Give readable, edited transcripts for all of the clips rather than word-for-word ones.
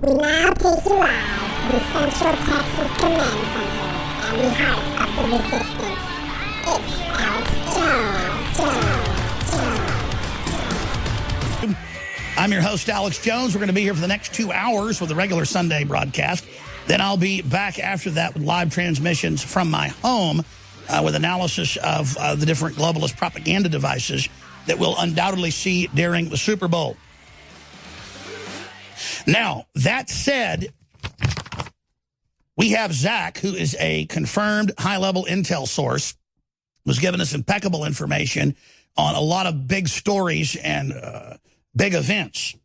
We now take you live to the Central Texas Command Center and the heart of the resistance. It's Alex Jones. I'm your host, Alex Jones. We're going to be here for the next 2 hours with the regular Sunday broadcast. Then I'll be back after that with live transmissions from my home with analysis of the different globalist propaganda devices that we'll undoubtedly see during the Super Bowl. Now, that said, we have Zach, who is a confirmed high-level intel source, who's given us impeccable information on a lot of big stories and big events.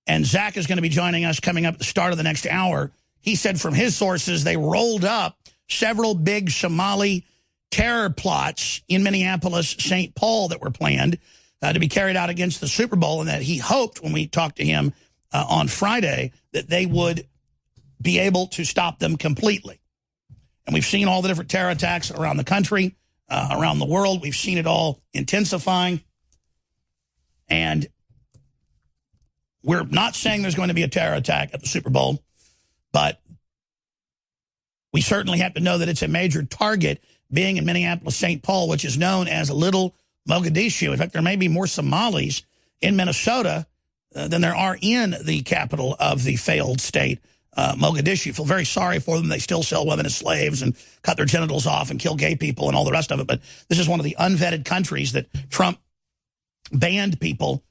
And Zach is going to be joining us coming up at the start of the next hour. He said from his sources they rolled up several big Somali terror plots in Minneapolis, St. Paul that were planned to be carried out against the Super Bowl, and that he hoped when we talked to him on Friday that they would be able to stop them completely. And we've seen all the different terror attacks around the country, around the world. We've seen it all intensifying. And we're not saying there's going to be a terror attack at the Super Bowl, but we certainly have to know that it's a major target, being in Minneapolis, St. Paul, which is known as Little Mogadishu. In fact, there may be more Somalis in Minnesota than there are in the capital of the failed state, Mogadishu. Feel very sorry for them. They still sell women as slaves and cut their genitals off and kill gay people and all the rest of it. But this is one of the unvetted countries that Trump banned people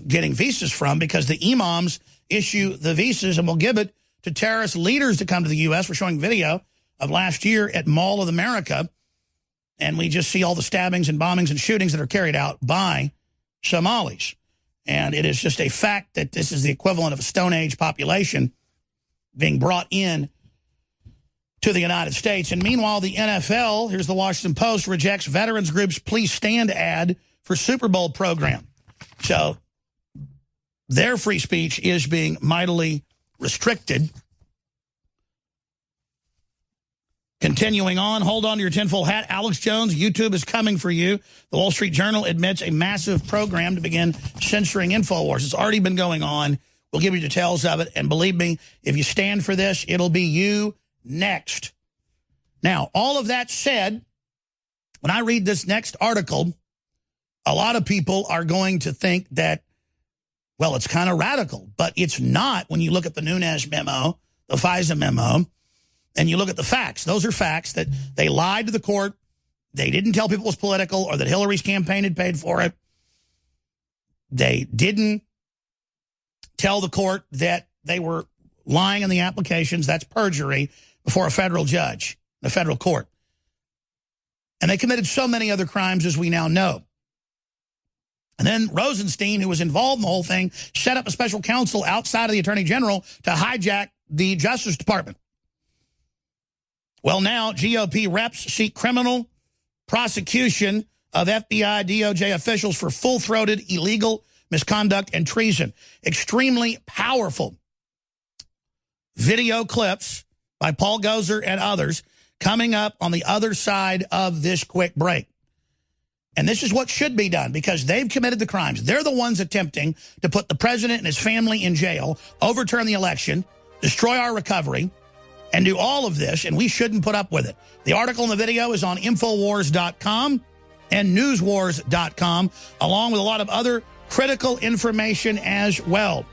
getting visas from, because the imams issue the visas and will give it to terrorist leaders to come to the U.S. We're showing video of last year at Mall of America, and we just see all the stabbings and bombings and shootings that are carried out by Somalis. And it is just a fact that this is the equivalent of a Stone Age population being brought in to the United States. And meanwhile, the NFL, here's the Washington Post, rejects veterans groups' Please Stand ad for Super Bowl program. So their free speech is being mightily restricted. Continuing on, hold on to your tinfoil hat. Alex Jones, YouTube is coming for you. The Wall Street Journal admits a massive program to begin censoring InfoWars. It's already been going on. We'll give you details of it. And believe me, if you stand for this, it'll be you next. Now, all of that said, when I read this next article, a lot of people are going to think that, well, it's kind of radical. But it's not when you look at the Nunes memo, the FISA memo, and you look at the facts. Those are facts that they lied to the court. They didn't tell people it was political or that Hillary's campaign had paid for it. They didn't tell the court that they were lying in the applications. That's perjury before a federal judge, a federal court. And they committed so many other crimes, as we now know. And then Rosenstein, who was involved in the whole thing, set up a special counsel outside of the Attorney General to hijack the Justice Department. Well, now GOP reps seek criminal prosecution of FBI DOJ officials for full-throated illegal misconduct and treason. Extremely powerful video clips by Paul Gozer and others coming up on the other side of this quick break. And this is what should be done, because they've committed the crimes. They're the ones attempting to put the president and his family in jail, overturn the election, destroy our recovery, and do all of this, and we shouldn't put up with it. The article and the video is on Infowars.com and Newswars.com, along with a lot of other critical information as well.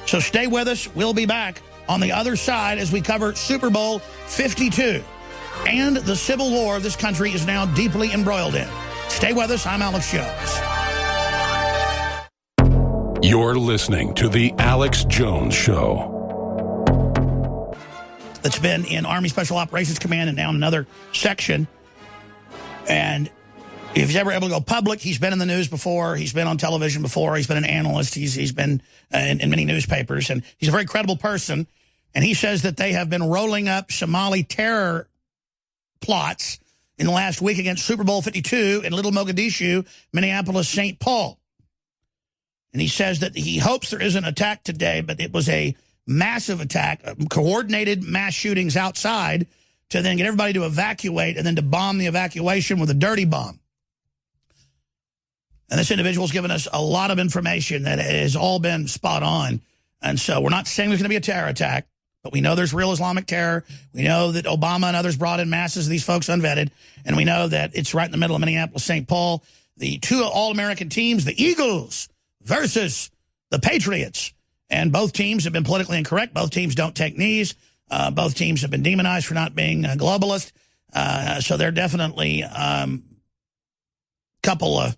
So stay with us. We'll be back on the other side as we cover Super Bowl 52 and the civil war this country is now deeply embroiled in. Stay with us. I'm Alex Jones. You're listening to The Alex Jones Show. That's been in Army Special Operations Command and now in another section. And if he's ever able to go public, he's been in the news before. He's been on television before. He's been an analyst. He's been in many newspapers. And he's a very credible person. And he says that they have been rolling up Somali terror plots in the last week against Super Bowl 52 in Little Mogadishu, Minneapolis, St. Paul. And he says that he hopes there isn't an attack today, but it was a massive attack, coordinated mass shootings outside to then get everybody to evacuate and then to bomb the evacuation with a dirty bomb. And this individual's given us a lot of information that has all been spot on. And so we're not saying there's going to be a terror attack, but we know there's real Islamic terror. We know that Obama and others brought in masses of these folks unvetted. And we know that it's right in the middle of Minneapolis, St. Paul. The two All-American teams, the Eagles versus the Patriots. And both teams have been politically incorrect. Both teams don't take knees. Both teams have been demonized for not being globalist. So they're definitely a couple of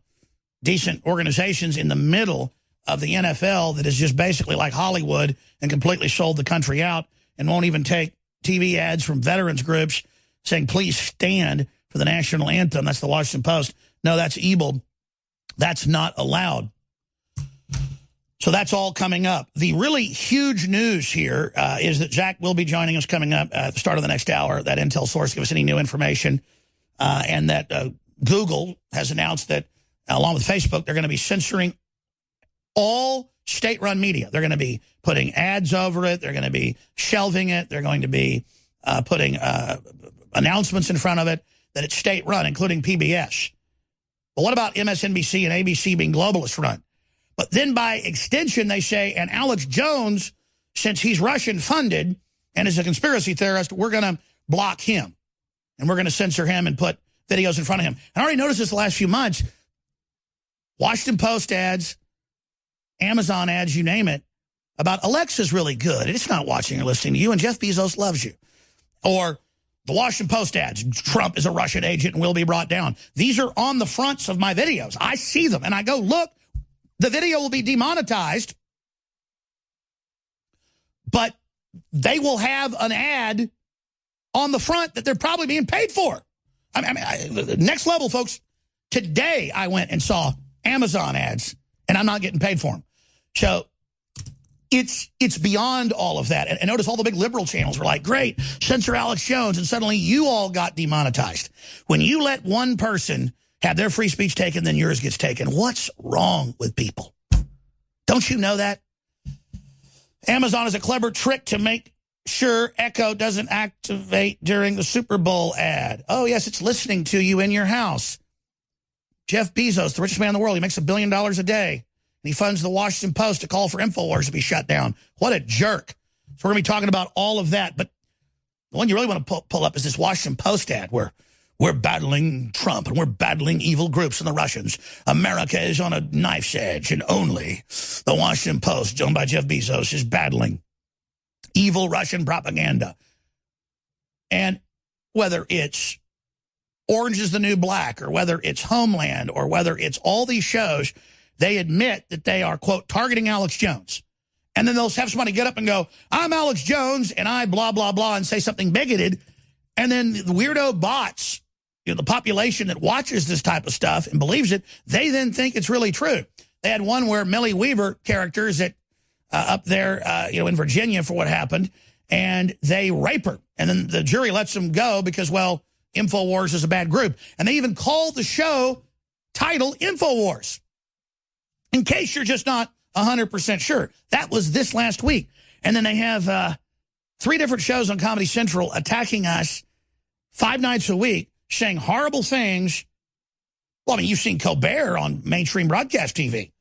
decent organizations in the middle of the NFL that is just basically like Hollywood and completely sold the country out and won't even take TV ads from veterans groups saying, please stand for the national anthem. That's the Washington Post. No, that's evil. That's not allowed. So that's all coming up. The really huge news here is that Zach will be joining us coming up at the start of the next hour. That intel source, give us any new information. And that Google has announced that, along with Facebook, they're going to be censoring all state-run media. They're going to be putting ads over it. They're going to be shelving it. They're going to be putting announcements in front of it that it's state-run, including PBS. But what about MSNBC and ABC being globalist-run? But then by extension, they say, and Alex Jones, since he's Russian-funded and is a conspiracy theorist, we're going to block him. And we're going to censor him and put videos in front of him. And I already noticed this the last few months. Washington Post ads, Amazon ads, you name it, about Alexa's really good. It's not watching or listening to you, and Jeff Bezos loves you. Or the Washington Post ads, Trump is a Russian agent and will be brought down. These are on the fronts of my videos. I see them, and I go, look, the video will be demonetized, but they will have an ad on the front that they're probably being paid for. Next level, folks. Today, I went and saw Amazon ads, and I'm not getting paid for them. So it's beyond all of that. And notice all the big liberal channels were like, great, censor Alex Jones, and suddenly you all got demonetized. When you let one person have their free speech taken, then yours gets taken. What's wrong with people? Don't you know that? Amazon is a clever trick to make sure Echo doesn't activate during the Super Bowl ad. Oh, yes, it's listening to you in your house. Jeff Bezos, the richest man in the world, he makes $1 billion a day. And he funds the Washington Post to call for InfoWars to be shut down. What a jerk. So we're going to be talking about all of that. But the one you really want to pull up is this Washington Post ad where we're battling Trump and we're battling evil groups and the Russians. America is on a knife's edge, and only the Washington Post, owned by Jeff Bezos, is battling evil Russian propaganda. And whether it's Orange is the New Black, or whether it's Homeland, or whether it's all these shows, they admit that they are, quote, targeting Alex Jones. And then they'll have somebody get up and go, I'm Alex Jones, and I blah, blah, blah, and say something bigoted. And then the weirdo bots, the population that watches this type of stuff and believes it, they then think it's really true. They had one where Millie Weaver characters that up there, in Virginia for what happened, and they rape her. And then the jury lets them go because, well, InfoWars is a bad group. And they even called the show title InfoWars, in case you're just not 100% sure. That was this last week. And then they have 3 different shows on Comedy Central attacking us 5 nights a week, saying horrible things. Well, I mean, you've seen Colbert on mainstream broadcast TV.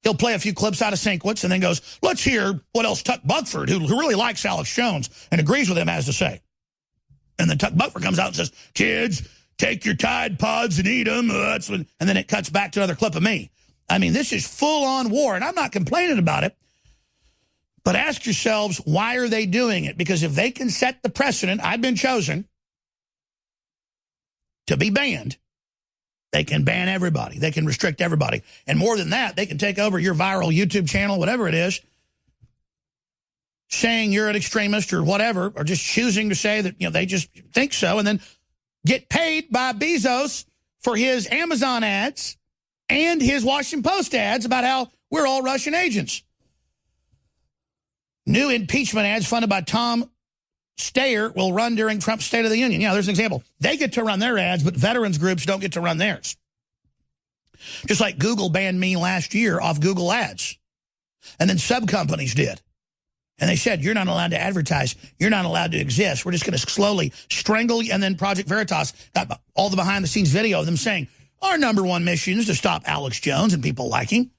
He'll play a few clips out of Sinkwitz and then goes, let's hear what else Tuck Buckford, who really likes Alex Jones and agrees with him, has to say. And then Tuck Buckford comes out and says, kids, take your Tide Pods and eat them. And then it cuts back to another clip of me. I mean, this is full-on war, and I'm not complaining about it. But ask yourselves, why are they doing it? Because if they can set the precedent, I've been chosen to be banned, they can ban everybody. They can restrict everybody. And more than that, they can take over your viral YouTube channel, whatever it is, saying you're an extremist or whatever, or just choosing to say that, they just think so, and then get paid by Bezos for his Amazon ads and his Washington Post ads about how we're all Russian agents. New impeachment ads funded by Tom Steyer will run during Trump's State of the Union. Yeah, there's an example. They get to run their ads, but veterans groups don't get to run theirs. Just like Google banned me last year off Google Ads. And then sub-companies did. And they said, you're not allowed to advertise. You're not allowed to exist. We're just going to slowly strangle you. And then Project Veritas got all the behind-the-scenes video of them saying, our #1 mission is to stop Alex Jones and people like him.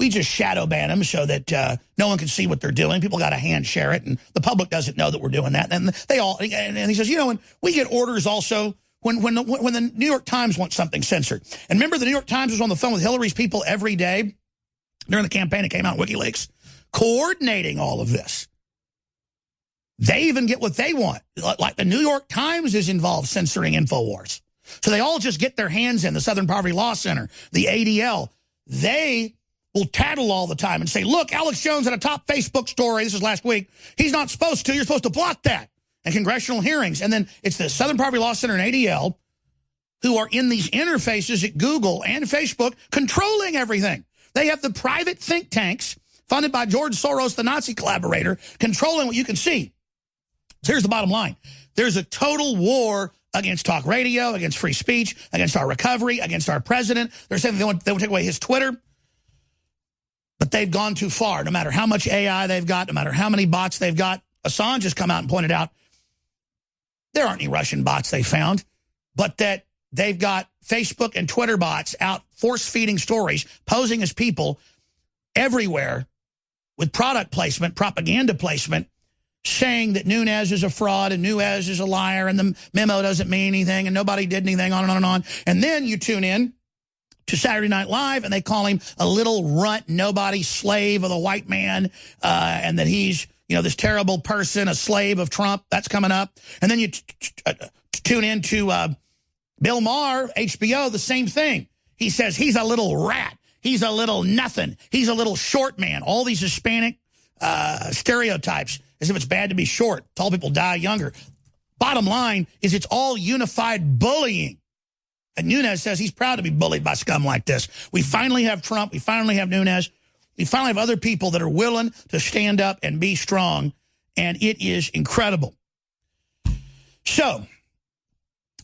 we just shadow ban them so that no one can see what they're doing. People got to hand share it, and the public doesn't know that we're doing that. And they all, and he says, you know, and we get orders also when the New York Times wants something censored. And remember, the New York Times was on the phone with Hillary's people every day during the campaign. It came out in WikiLeaks, coordinating all of this. They even get what they want. Like the New York Times is involved censoring InfoWars. So they all just get their hands in. The Southern Poverty Law Center, the ADL. They will tattle all the time and say, look, Alex Jones had a top Facebook story. This is last week. He's not supposed to. You're supposed to block that. And congressional hearings. And then it's the Southern Poverty Law Center and ADL who are in these interfaces at Google and Facebook controlling everything. They have the private think tanks funded by George Soros, the Nazi collaborator, controlling what you can see. So here's the bottom line. There's a total war against talk radio, against free speech, against our recovery, against our president. They're saying they want to take away his Twitter. But they've gone too far. No matter how much AI they've got, no matter how many bots they've got. Assange has come out and pointed out there aren't any Russian bots they found, but that they've got Facebook and Twitter bots out force-feeding stories, posing as people everywhere with product placement, propaganda placement, saying that Nunes is a fraud and Nunes is a liar and the memo doesn't mean anything and nobody did anything, on and on and on. And then you tune in to Saturday Night Live and they call him a little runt, nobody, slave of the white man, and that he's, you know, this terrible person, a slave of Trump. That's coming up. And then you tune in to Bill Maher, HBO, the same thing. He says he's a little rat. He's a little nothing. He's a little short man. All these Hispanic stereotypes, as if it's bad to be short. Tall people die younger. Bottom line is it's all unified bullying. And Nunes says he's proud to be bullied by scum like this. We finally have Trump. We finally have Nunes. We finally have other people that are willing to stand up and be strong. And it is incredible. So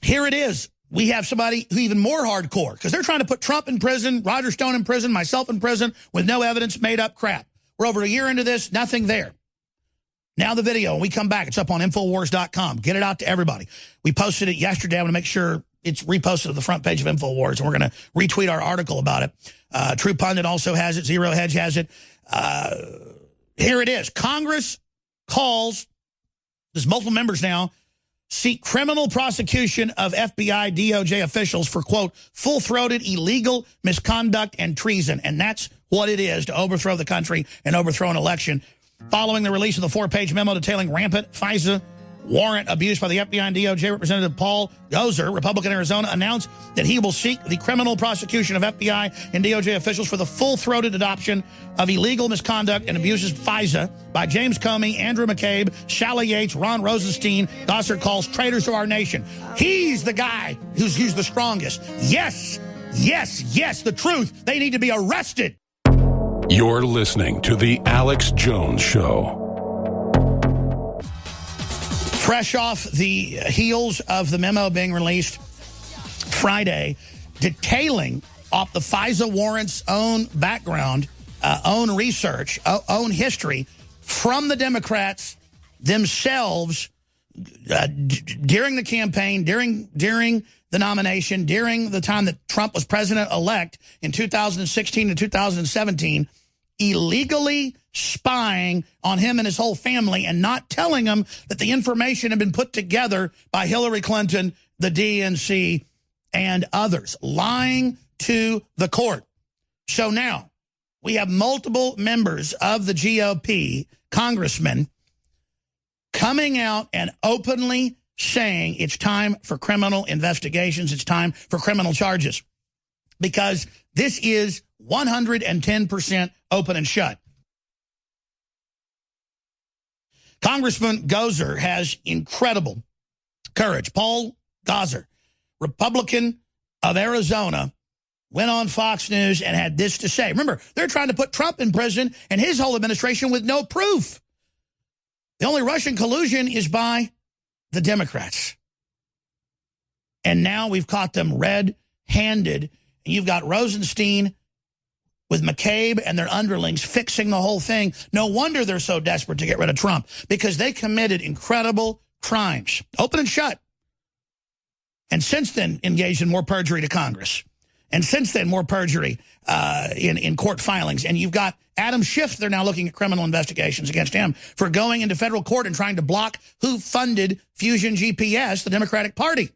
here it is. We have somebody who even more hardcore, because they're trying to put Trump in prison, Roger Stone in prison, myself in prison with no evidence, made up crap. We're over a year into this, nothing there. Now the video, when we come back, it's up on Infowars.com. Get it out to everybody. We posted it yesterday. I want to make sure it's reposted to the front page of Infowars, and we're going to retweet our article about it. True Pundit also has it. Zero Hedge has it. Here it is. Congress calls, there's multiple members now, seek criminal prosecution of FBI DOJ officials for, quote, full-throated illegal misconduct and treason. And that's what it is to overthrow the country and overthrow an election. Following the release of the 4-page memo detailing rampant FISA warrant abuse by the FBI and DOJ, Representative Paul Gozer, Republican Arizona, announced that he will seek the criminal prosecution of FBI and DOJ officials for the full-throated adoption of illegal misconduct and abuses FISA by James Comey, Andrew McCabe, Shala Yates, Ron Rosenstein. Gozer calls traitors to our nation. He's the guy who's the strongest. Yes, yes, yes, the truth. They need to be arrested. You're listening to The Alex Jones Show. Fresh off the heels of the memo being released Friday, detailing off the FISA warrant's own background, own research, own history from the Democrats themselves during the campaign, during the nomination, during the time that Trump was president-elect in 2016 and 2017, illegally spying on him and his whole family and not telling him that the information had been put together by Hillary Clinton, the DNC, and others, lying to the court. So now we have multiple members of the GOP, congressmen, coming out and openly saying it's time for criminal investigations, it's time for criminal charges, because this is 110% open and shut. Congressman Gozer has incredible courage. Paul Gozer, Republican of Arizona, went on Fox News and had this to say. Remember, they're trying to put Trump in prison and his whole administration with no proof. The only Russian collusion is by the Democrats. And now we've caught them red-handed. And you've got Rosenstein with McCabe and their underlings fixing the whole thing. No wonder they're so desperate to get rid of Trump, because they committed incredible crimes, open and shut, and since then engaged in more perjury to Congress. And since then, more perjury in court filings. And you've got Adam Schiff, they're now looking at criminal investigations against him for going into federal court and trying to block who funded Fusion GPS, the Democratic Party.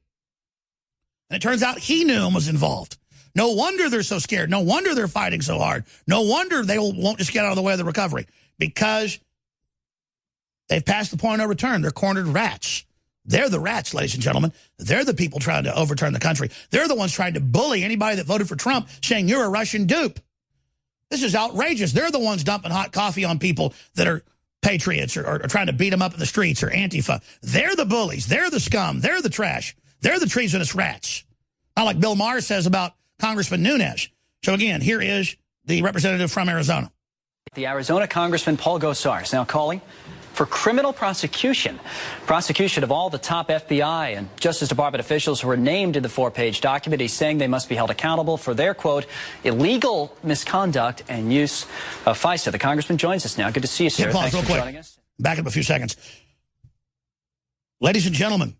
And it turns out he knew and was involved. No wonder they're so scared. No wonder they're fighting so hard. No wonder they won't just get out of the way of the recovery. Because they've passed the point of no return. They're cornered rats. They're the rats, ladies and gentlemen. They're the people trying to overturn the country. They're the ones trying to bully anybody that voted for Trump, saying you're a Russian dupe. This is outrageous. They're the ones dumping hot coffee on people that are patriots or trying to beat them up in the streets or Antifa. They're the bullies. They're the scum. They're the trash. They're the treasonous rats. Not like Bill Maher says about Congressman Nunes. So again, here is the representative from Arizona. The Arizona Congressman Paul Gosar is now calling for criminal prosecution of all the top FBI and Justice Department officials who were named in the 4-page document. He's saying they must be held accountable for their, quote, illegal misconduct and use of FISA. The congressman joins us now. Good to see you, sir. Yeah, pause, Thanks real for quick. joining us. Back up a few seconds. Ladies and gentlemen,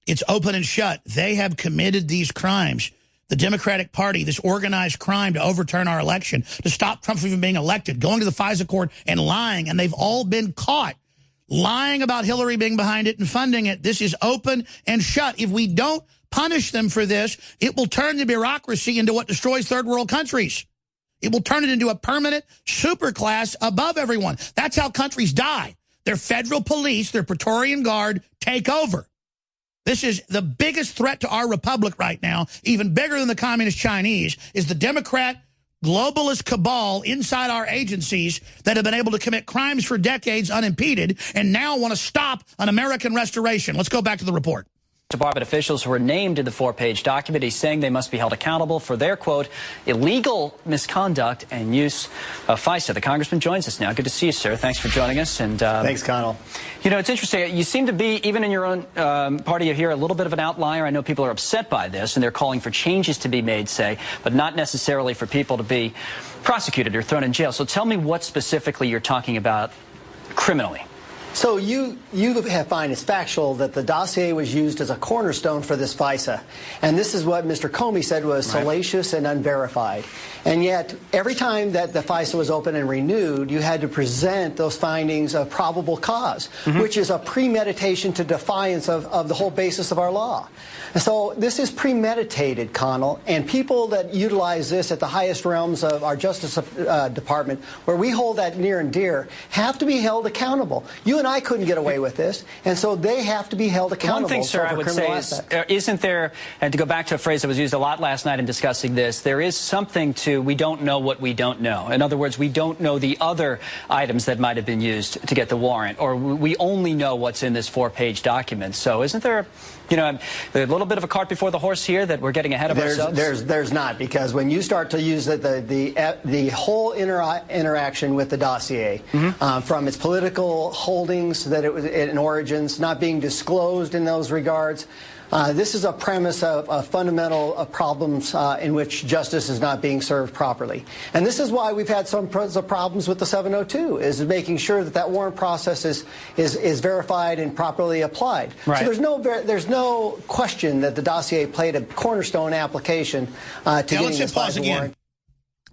it's open and shut. They have committed these crimes. The Democratic Party, this organized crime to overturn our election, to stop Trump from even being elected, going to the FISA court and lying, and they've all been caught lying about Hillary being behind it and funding it. This is open and shut. If we don't punish them for this, it will turn the bureaucracy into what destroys third world countries. It will turn it into a permanent superclass above everyone. That's how countries die. Their federal police, their Praetorian Guard take over. This is the biggest threat to our republic right now, even bigger than the communist Chinese, is the Democrat globalist cabal inside our agencies that have been able to commit crimes for decades unimpeded and now want to stop an American restoration. Let's go back to the report. Department officials who were named in the 4-page document. He's saying they must be held accountable for their, quote, illegal misconduct and use of FISA. The congressman joins us now. Good to see you, sir. Thanks for joining us. And thanks, Connell. You know, it's interesting. You seem to be, even in your own party here, a little bit of an outlier. I know people are upset by this, and they're calling for changes to be made, say, but not necessarily for people to be prosecuted or thrown in jail. So tell me what specifically you're talking about criminally. So you have find it's factual that the dossier was used as a cornerstone for this FISA. And this is what Mr. Comey said was salacious and unverified. And yet, every time that the FISA was open and renewed, you had to present those findings of probable cause, which is a premeditation to defiance of the whole basis of our law. And so this is premeditated, Connell, and people that utilize this at the highest realms of our Justice Department, where we hold that near and dear, have to be held accountable. You and I couldn't get away with this, and so they have to be held accountable. One thing, sir, I would say is, isn't there, and to go back to a phrase that was used a lot last night in discussing this, there is something to we don't know what we don't know. In other words, we don't know the other items that might have been used to get the warrant, or we only know what's in this 4-page document. So isn't there, you know, a little bit of a cart before the horse here that we're getting ahead of ourselves? There's not, because when you start to use the whole interaction with the dossier, from its political holdings that it was in origins, not being disclosed in those regards, this is a premise of fundamental problems in which justice is not being served properly. And this is why we've had some problems with the 702, is making sure that that warrant process is verified and properly applied. Right. So there's no question that the dossier played a cornerstone application to getting this FISA warrant.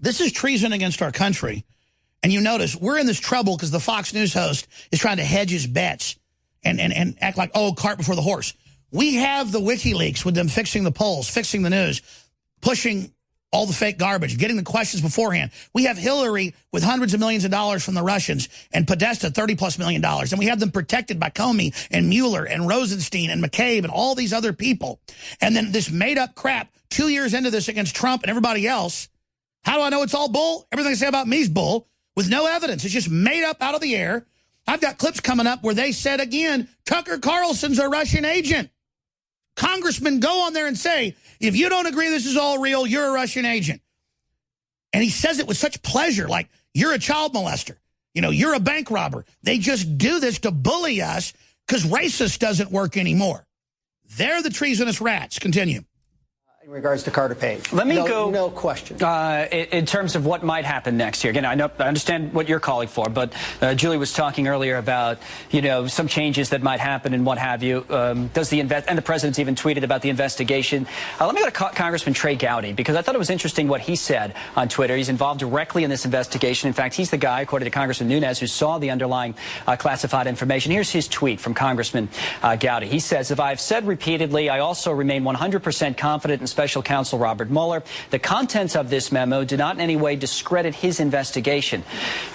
This is treason against our country. And you notice we're in this trouble because the Fox News host is trying to hedge his bets and act like, oh, cart before the horse. We have the WikiLeaks with them fixing the polls, fixing the news, pushing all the fake garbage, getting the questions beforehand. We have Hillary with hundreds of millions of dollars from the Russians and Podesta $30+ million. And we have them protected by Comey and Mueller and Rosenstein and McCabe and all these other people. And then this made up crap 2 years into this against Trump and everybody else. How do I know it's all bull? Everything they say about me is bull with no evidence. It's just made up out of the air. I've got clips coming up where they said again, Tucker Carlson's a Russian agent. Congressmen go on there and say, if you don't agree this is all real, you're a Russian agent. And he says it with such pleasure, like you're a child molester. You know, you're a bank robber. They just do this to bully us because racist doesn't work anymore. They're the treasonous rats. Continue. In regards to Carter Page. Let me go. No question. In terms of what might happen next year. Again, I understand what you're calling for, but Julie was talking earlier about, some changes that might happen and what have you. And the president's even tweeted about the investigation. Let me go to Congressman Trey Gowdy, because I thought it was interesting what he said on Twitter. He's involved directly in this investigation. In fact, he's the guy, according to Congressman Nunes, who saw the underlying classified information. Here's his tweet from Congressman Gowdy. He says, "If I've said repeatedly, I also remain 100% confident in Special Counsel Robert Mueller. The contents of this memo do not in any way discredit his investigation."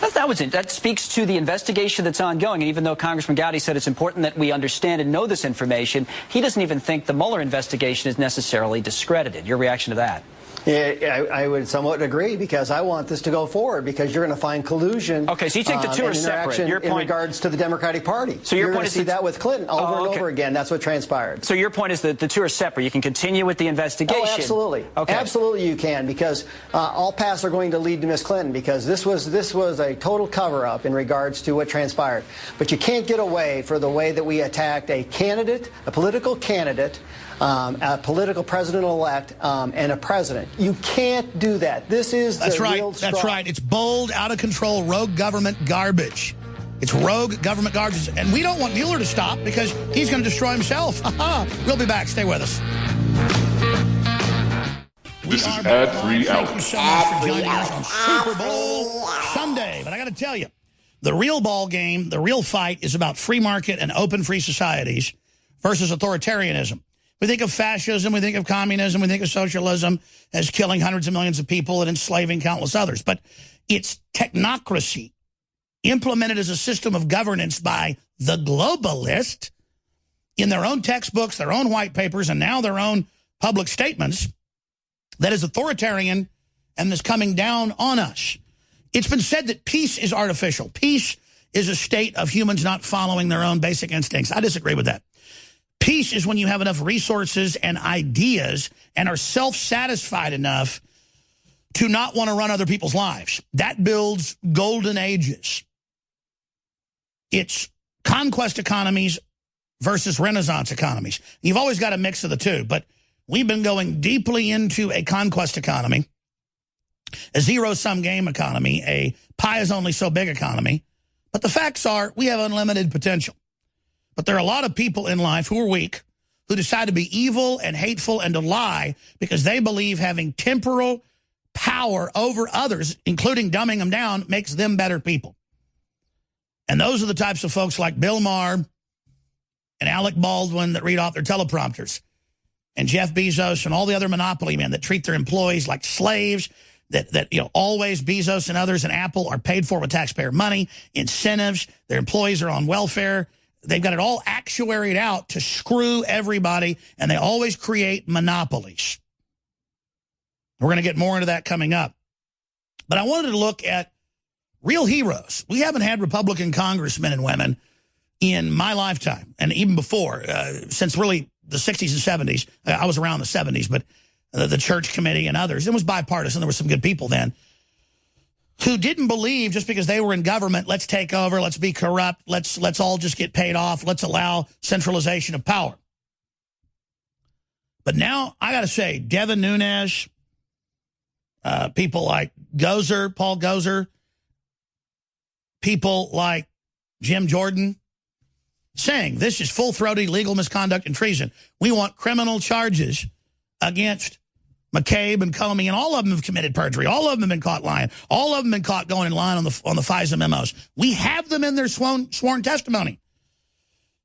That speaks to the investigation that's ongoing. And even though Congressman Gowdy said it's important that we understand and know this information, he doesn't even think the Mueller investigation is necessarily discredited. Your reaction to that? Yeah, I would somewhat agree, because I want this to go forward, because you're going to find collusion. Okay, so you think the two are separate. Your in regards to the Democratic Party. So your point is see that with Clinton over and over again. That's what transpired. So your point is that the two are separate. You can continue with the investigation. Oh, absolutely. Okay. Absolutely, you can, because all paths are going to lead to Miss Clinton, because this was a total cover-up in regards to what transpired. But you can't get away for the way that we attacked a candidate, a political candidate, a political president-elect, and a president. You can't do that. This is the real straw. That's right. It's bold, out-of-control, rogue government garbage. It's rogue government garbage. And we don't want Mueller to stop, because he's going to destroy himself. We'll be back. Stay with us. This is ad-free Thank you so much for joining us on Super Bowl Sunday. But I got to tell you, the real ball game, the real fight is about free market and open free societies versus authoritarianism. We think of fascism, we think of communism, we think of socialism as killing hundreds of millions of people and enslaving countless others. But it's technocracy implemented as a system of governance by the globalist in their own textbooks, their own white papers, and now their own public statements that is authoritarian and is coming down on us. It's been said that peace is artificial. Peace is a state of humans not following their own basic instincts. I disagree with that. Peace is when you have enough resources and ideas and are self-satisfied enough to not want to run other people's lives. That builds golden ages. It's conquest economies versus Renaissance economies. You've always got a mix of the two, but we've been going deeply into a conquest economy, a zero-sum game economy, a pie-is-only-so-big economy. But the facts are we have unlimited potential. But there are a lot of people in life who are weak, who decide to be evil and hateful and to lie because they believe having temporal power over others, including dumbing them down, makes them better people. And those are the types of folks like Bill Maher and Alec Baldwin that read off their teleprompters, and Jeff Bezos and all the other monopoly men that treat their employees like slaves, that always Bezos and others and Apple are paid for with taxpayer money, incentives, their employees are on welfare. They've got it all actuaried out to screw everybody, and they always create monopolies. We're going to get more into that coming up. But I wanted to look at real heroes. We haven't had Republican congressmen and women in my lifetime, and even before, since really the 60s and 70s. I was around the 70s, but the church committee and others, it was bipartisan. There were some good people then who didn't believe just because they were in government, let's take over, let's be corrupt, let's all just get paid off, let's allow centralization of power. But now, I got to say, Devin Nunes, people like Gozer, Paul Gozer, people like Jim Jordan, saying this is full-throated legal misconduct and treason. We want criminal charges against McCabe and Comey, and all of them have committed perjury. All of them have been caught lying. All of them have been caught going in line on the FISA memos. We have them in their sworn testimony.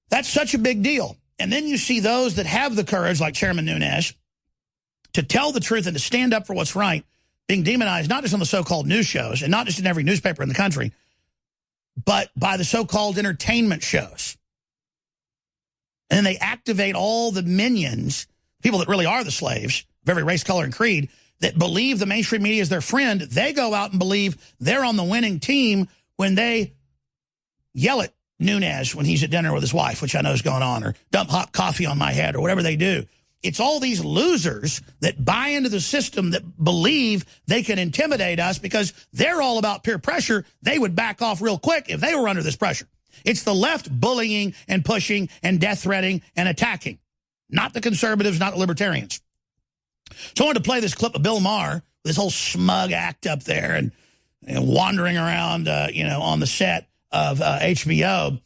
That's such a big deal. And then you see those that have the courage, like Chairman Nunes, to tell the truth and to stand up for what's right, being demonized not just on the so-called news shows and not just in every newspaper in the country, but by the so-called entertainment shows. And then they activate all the minions, people that really are the slaves of every race, color, and creed, that believe the mainstream media is their friend. They go out and believe they're on the winning team when they yell at Nunes when he's at dinner with his wife, which I know is going on, or dump hot coffee on my head, or whatever they do. It's all these losers that buy into the system that believe they can intimidate us because they're all about peer pressure. They would back off real quick if they were under this pressure. It's the left bullying and pushing and death threatening and attacking, not the conservatives, not the libertarians. So I wanted to play this clip of Bill Maher, this whole smug act up there and wandering around, on the set of HBO,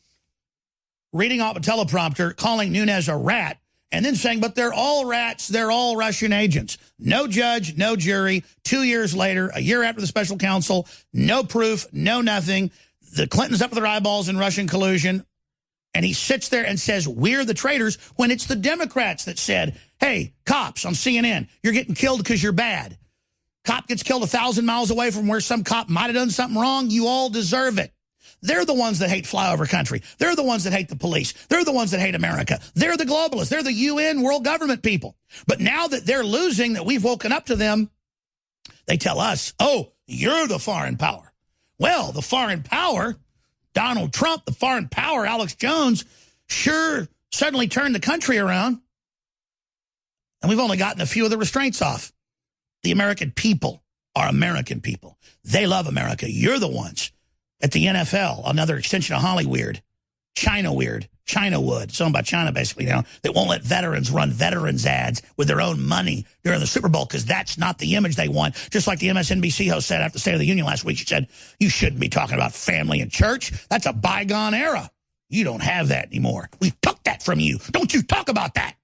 reading off a teleprompter, calling Nunes a rat, and then saying, but they're all rats, they're all Russian agents. No judge, no jury. 2 years later, a year after the special counsel, no proof, no nothing. The Clintons up with their eyeballs in Russian collusion. And he sits there and says, we're the traitors, when it's the Democrats that said, hey, cops on CNN, you're getting killed because you're bad. Cop gets killed 1,000 miles away from where some cop might have done something wrong. You all deserve it. They're the ones that hate flyover country. They're the ones that hate the police. They're the ones that hate America. They're the globalists. They're the UN world government people. But now that they're losing, that we've woken up to them, they tell us, oh, you're the foreign power. Well, the foreign power, Donald Trump, the foreign power, Alex Jones, sure suddenly turned the country around. And we've only gotten a few of the restraints off. The American people are American people. They love America. You're the ones. At the NFL, another extension of Hollyweird, China Weird, China Wood, it's owned by China basically now, that won't let veterans run veterans ads with their own money during the Super Bowl because that's not the image they want. Just like the MSNBC host said after the State of the Union last week, she said, you shouldn't be talking about family and church. That's a bygone era. You don't have that anymore. We took that from you. Don't you talk about that.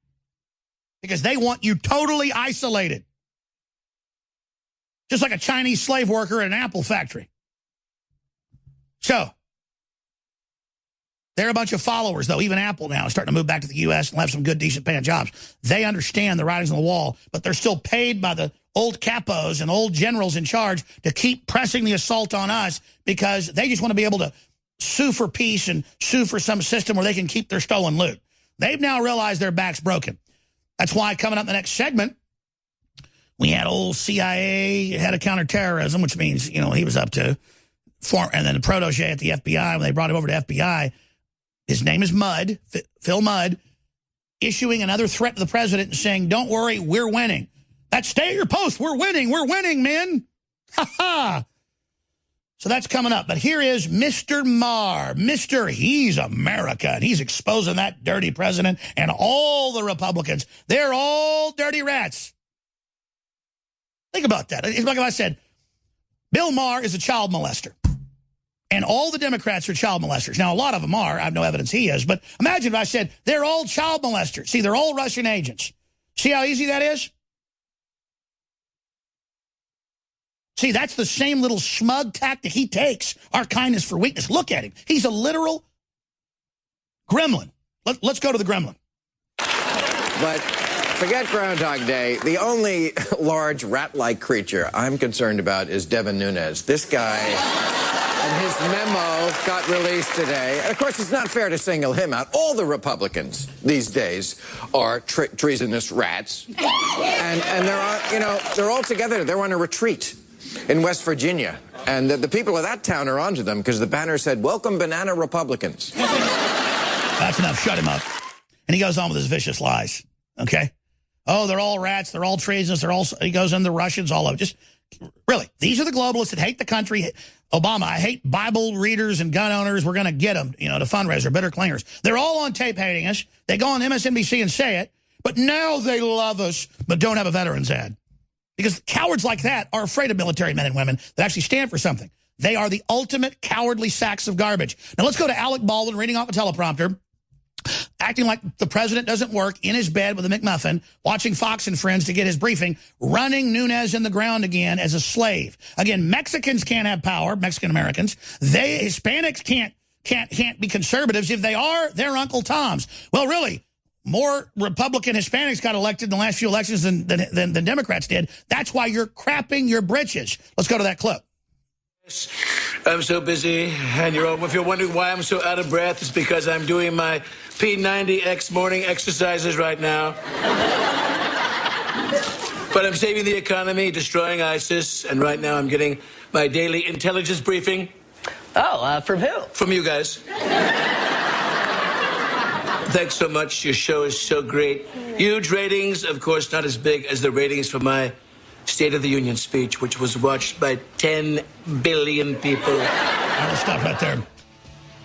Because they want you totally isolated. Just like a Chinese slave worker at an Apple factory. So, they're a bunch of followers, though. Even Apple now is starting to move back to the U.S. and have some good, decent paying jobs. They understand the writings on the wall, but they're still paid by the old capos and old generals in charge to keep pressing the assault on us because they just want to be able to sue for peace and sue for some system where they can keep their stolen loot. They've now realized their back's broken. That's why coming up in the next segment, we had old CIA head of counterterrorism, which means, he was up to. And then the protege at the FBI, when they brought him over to FBI, his name is Mudd, Phil Mudd, issuing another threat to the president and saying, don't worry, we're winning. That's stay at your post. We're winning, men. Ha-ha. So that's coming up. But here is Mr. Maher. He's America. And he's exposing that dirty president and all the Republicans. They're all dirty rats. Think about that. It's like if I said, Bill Maher is a child molester. And all the Democrats are child molesters. Now, a lot of them are. I have no evidence he is. But imagine if I said, they're all child molesters. See, they're all Russian agents. See how easy that is? See, that's the same little smug tactic he takes. Our kindness for weakness. Look at him. He's a literal gremlin. Let's go to the gremlin. But forget Groundhog Day. The only large rat-like creature I'm concerned about is Devin Nunes. This guy... And his memo got released today. And of course, it's not fair to single him out. All the Republicans these days are treasonous rats. And they're all together. They're on a retreat in West Virginia. And the people of that town are onto them because the banner said, welcome banana Republicans. That's enough. Shut him up. And he goes on with his vicious lies. Okay? Oh, they're all rats. They're all treasonous. He goes into the Russians, all of it. Just really, these are the globalists that hate the country. Obama, I hate Bible readers and gun owners. We're going to get them, to fundraise. Bitter clingers. They're all on tape hating us. They go on MSNBC and say it, but now they love us, but don't have a veterans ad. Because cowards like that are afraid of military men and women that actually stand for something. They are the ultimate cowardly sacks of garbage. Now let's go to Alec Baldwin reading off a teleprompter, acting like the president doesn't work, in his bed with a McMuffin, watching Fox and Friends to get his briefing, running Nunes in the ground again as a slave. Again, Mexicans can't have power, Mexican Americans. Hispanics can't be conservatives. If they are, they're Uncle Tom's. Well, really, more Republican Hispanics got elected in the last few elections than Democrats did. That's why you're crapping your britches. Let's go to that clip. I'm so busy, and if you're wondering why I'm so out of breath, it's because I'm doing my P90X morning exercises right now. But I'm saving the economy, destroying ISIS, and right now I'm getting my daily intelligence briefing. Oh, from who? From you guys. Thanks so much. Your show is so great. Huge ratings, of course, not as big as the ratings for my State of the Union speech, which was watched by 10 billion people. All right, let's stop right there.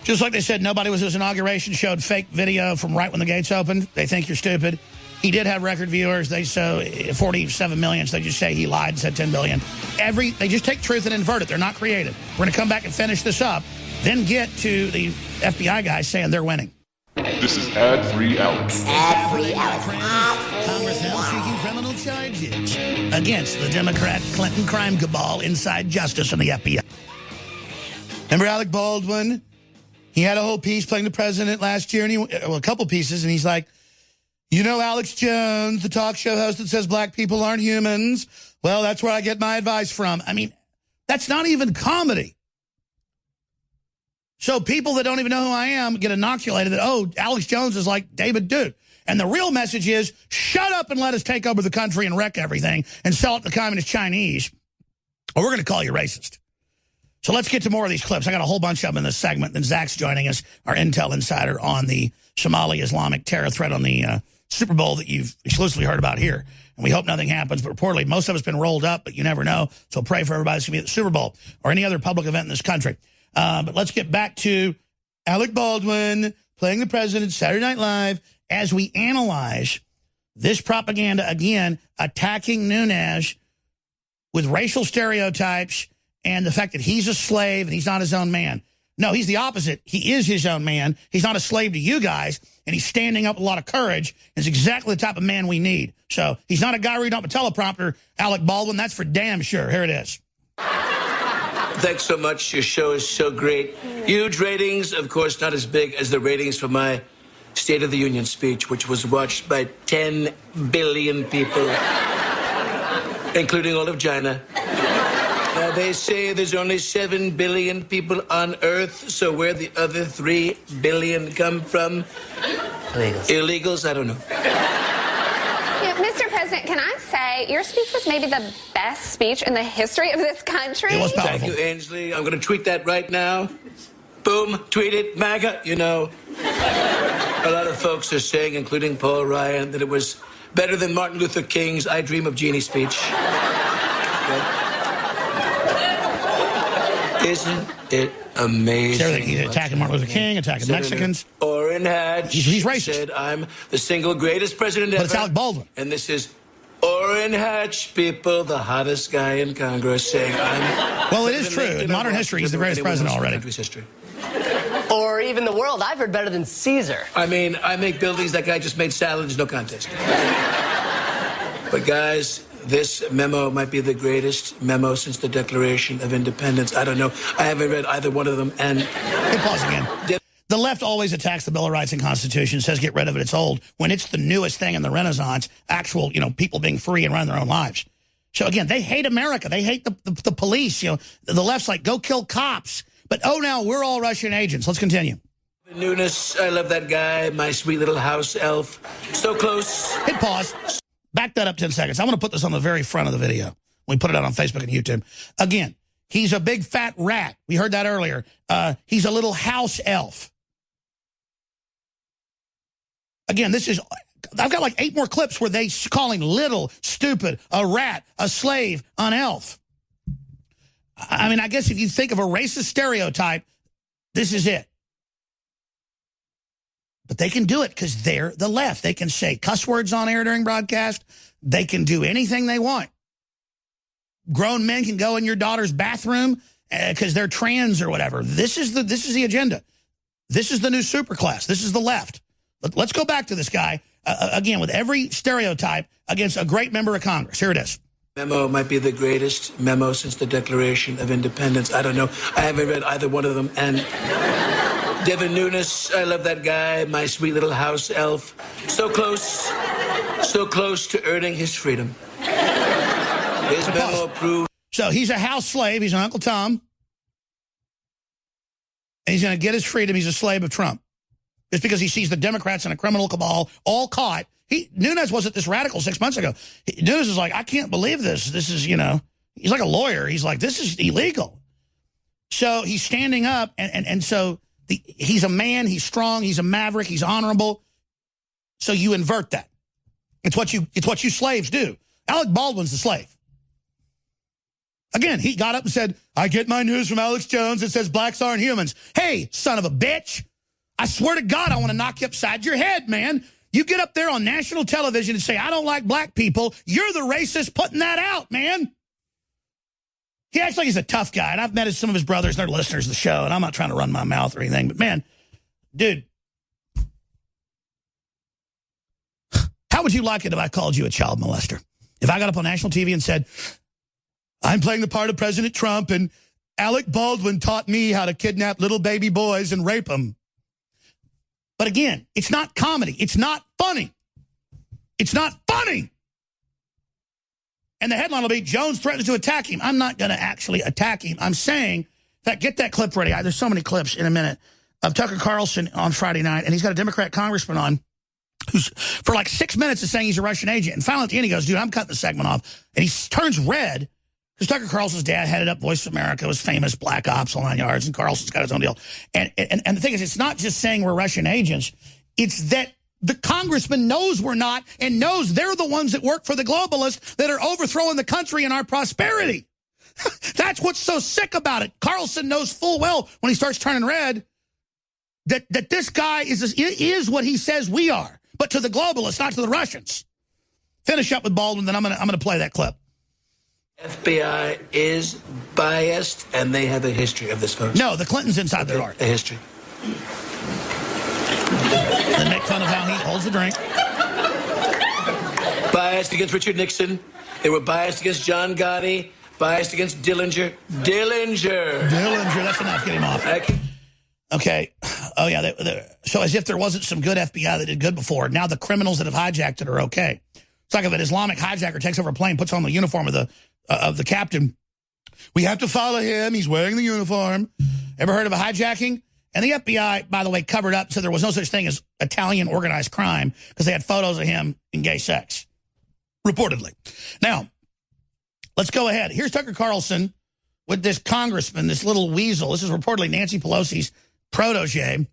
Just like they said, nobody was at his inauguration, showed fake video from right when the gates opened. They think you're stupid. He did have record viewers. They show 47 million, so they just say he lied and said 10 billion. They just take truth and invert it. They're not creative. We're going to come back and finish this up, then get to the FBI guys saying they're winning. This is Ad-Free Alex. Ad-free Alex. Congress now seeking criminal charges against the Democrat Clinton crime cabal inside justice and the FBI. Remember Alec Baldwin? He had a whole piece playing the president last year, and a couple pieces, and he's like, you know Alex Jones, the talk show host that says black people aren't humans? Well, that's where I get my advice from. I mean, that's not even comedy. So people that don't even know who I am get inoculated that, oh, Alex Jones is like David Duke. And the real message is, shut up and let us take over the country and wreck everything and sell it to communist Chinese, or we're going to call you racist. So let's get to more of these clips. I got a whole bunch of them in this segment. Then Zach's joining us, our intel insider on the Somali Islamic terror threat on the Super Bowl that you've exclusively heard about here. And we hope nothing happens, but reportedly most of it's been rolled up, but you never know. So pray for everybody that's going to be at the Super Bowl or any other public event in this country. But let's get back to Alec Baldwin playing the president, Saturday Night Live, as we analyze this propaganda, again, attacking Nunes with racial stereotypes and the fact that he's a slave and he's not his own man. No, he's the opposite. He is his own man. He's not a slave to you guys, and he's standing up with a lot of courage. Is exactly the type of man we need. So he's not a guy reading off a teleprompter, Alec Baldwin. That's for damn sure. Here it is. Thanks so much. Your show is so great. Huge ratings, of course, not as big as the ratings for my State of the Union speech, which was watched by 10 billion people, including all of China. They say there's only 7 billion people on Earth, so where the other 3 billion come from? Illegals, I don't know. Yeah, Mr. President, can I say your speech was maybe the best speech in the history of this country? It was powerful. Thank you, Ainsley. I'm going to tweet that right now. Boom, tweet it, MAGA, you know. A lot of folks are saying, including Paul Ryan, that it was better than Martin Luther King's I Dream of Jeannie speech. Okay. Isn't it amazing? He's attacking Martin Luther King, attacking Mexicans. Orrin Hatch he's racist. said, I'm the single greatest president ever. But it's Alec Baldwin. And this is Orrin Hatch, people, the hottest guy in Congress, saying I'm... Well, it is true. In modern history, he's the greatest president already. Country's history. Or even the world. I've heard better than Caesar. I mean, I make buildings. That guy just made salads. No contest. But guys, this memo might be the greatest memo since the Declaration of Independence. I don't know. I haven't read either one of them. And Hit pause again. The left always attacks the Bill of Rights and Constitution, says get rid of it, it's old, when it's the newest thing in the Renaissance, actual, people being free and running their own lives. So again, they hate America. They hate the police. The left's like, go kill cops. But, oh, now we're all Russian agents. Let's continue. Nunes, I love that guy, my sweet little house elf. So close. Hit pause. Back that up 10 seconds. I want to put this on the very front of the video. We put it out on Facebook and YouTube. Again, he's a big fat rat. We heard that earlier. He's a little house elf. Again, I've got like 8 more clips where they call him little, stupid, a rat, a slave, an elf. I mean, I guess if you think of a racist stereotype, this is it. But they can do it because they're the left. They can say cuss words on air during broadcast. They can do anything they want. Grown men can go in your daughter's bathroom because they're trans or whatever. This is the agenda. This is the new superclass. This is the left. Let's go back to this guy, again, with every stereotype against a great member of Congress. Here it is. Memo might be the greatest memo since the Declaration of Independence. I don't know. I haven't read either one of them. And Devin Nunes, I love that guy, my sweet little house elf. So close to earning his freedom. His memo approved. So he's a house slave. He's an Uncle Tom. And he's going to get his freedom. He's a slave of Trump. It's because he sees the Democrats and a criminal cabal all caught. Nunes wasn't this radical 6 months ago. Nunes is like, I can't believe this. This is, he's like a lawyer. He's like, this is illegal. So he's standing up, and so he's a man. He's strong. He's a maverick. He's honorable. So you invert that. It's what you slaves do. Alec Baldwin's the slave. Again, he got up and said, I get my news from Alex Jones. It says blacks aren't humans. Hey, son of a bitch. I swear to God, I want to knock you upside your head, man. You get up there on national television and say, I don't like black people. You're the racist putting that out, man. He acts like he's a tough guy, and I've met some of his brothers, and they're listeners of the show, and I'm not trying to run my mouth or anything, but man, dude, how would you like it if I called you a child molester? If I got up on national TV and said, I'm playing the part of President Trump, and Alec Baldwin taught me how to kidnap little baby boys and rape them. But again, it's not comedy. It's not funny. It's not funny. And the headline will be, Jones threatens to attack him. I'm not going to actually attack him. I'm saying, in fact, get that clip ready. There's so many clips in a minute of Tucker Carlson on Friday night, and he's got a Democrat congressman on who's for like 6 minutes is saying he's a Russian agent. And finally at the end he goes, dude, I'm cutting the segment off. And he turns red because Tucker Carlson's dad headed up Voice of America, was famous, Black Ops, all 9 yards, and Carlson's got his own deal. And the thing is, it's not just saying we're Russian agents. It's that the congressman knows we're not and knows they're the ones that work for the globalists that are overthrowing the country and our prosperity. That's what's so sick about it. Carlson knows full well when he starts turning red that this guy is what he says we are, but to the globalists, not to the Russians. Finish up with Baldwin, then I'm gonna play that clip. FBI is biased, and they have a history of this, folks. No, the Clintons inside there are. A history. They make fun of how he holds the drink. Biased against Richard Nixon. They were biased against John Gotti. Biased against Dillinger. Dillinger, that's enough. Get him off. Okay. Oh, yeah. So as if there wasn't some good FBI that did good before. Now the criminals that have hijacked it are okay. It's like if an Islamic hijacker takes over a plane, puts on the uniform of the captain. We have to follow him. He's wearing the uniform. Ever heard of a hijacking? And the FBI, by the way, covered up so there was no such thing as Italian organized crime because they had photos of him in gay sex, reportedly. Now, let's go ahead. Here's Tucker Carlson with this congressman, this little weasel. This is reportedly Nancy Pelosi's protege.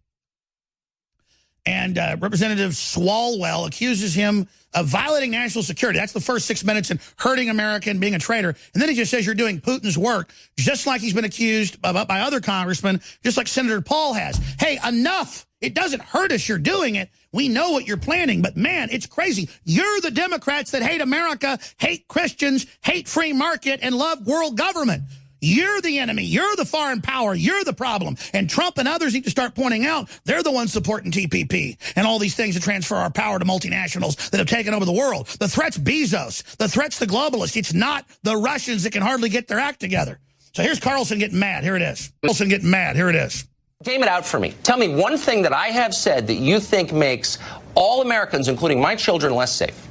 And Representative Swalwell accuses him of violating national security. That's the first 6 minutes, and hurting America and being a traitor. And then he just says you're doing Putin's work, just like he's been accused by other congressmen, just like Senator Paul has. Hey, enough. It doesn't hurt us you're doing it. We know what you're planning, but man, it's crazy. You're the Democrats that hate America, hate Christians, hate free market, and love world government. You're the enemy. You're the foreign power. You're the problem. And Trump and others need to start pointing out they're the ones supporting TPP and all these things to transfer our power to multinationals that have taken over the world. The threat's Bezos. The threat's the globalists. It's not the Russians that can hardly get their act together. So here's Carlson getting mad. Here it is. Carlson getting mad. Here it is. Game it out for me. Tell me one thing that I have said that you think makes all Americans, including my children, less safe.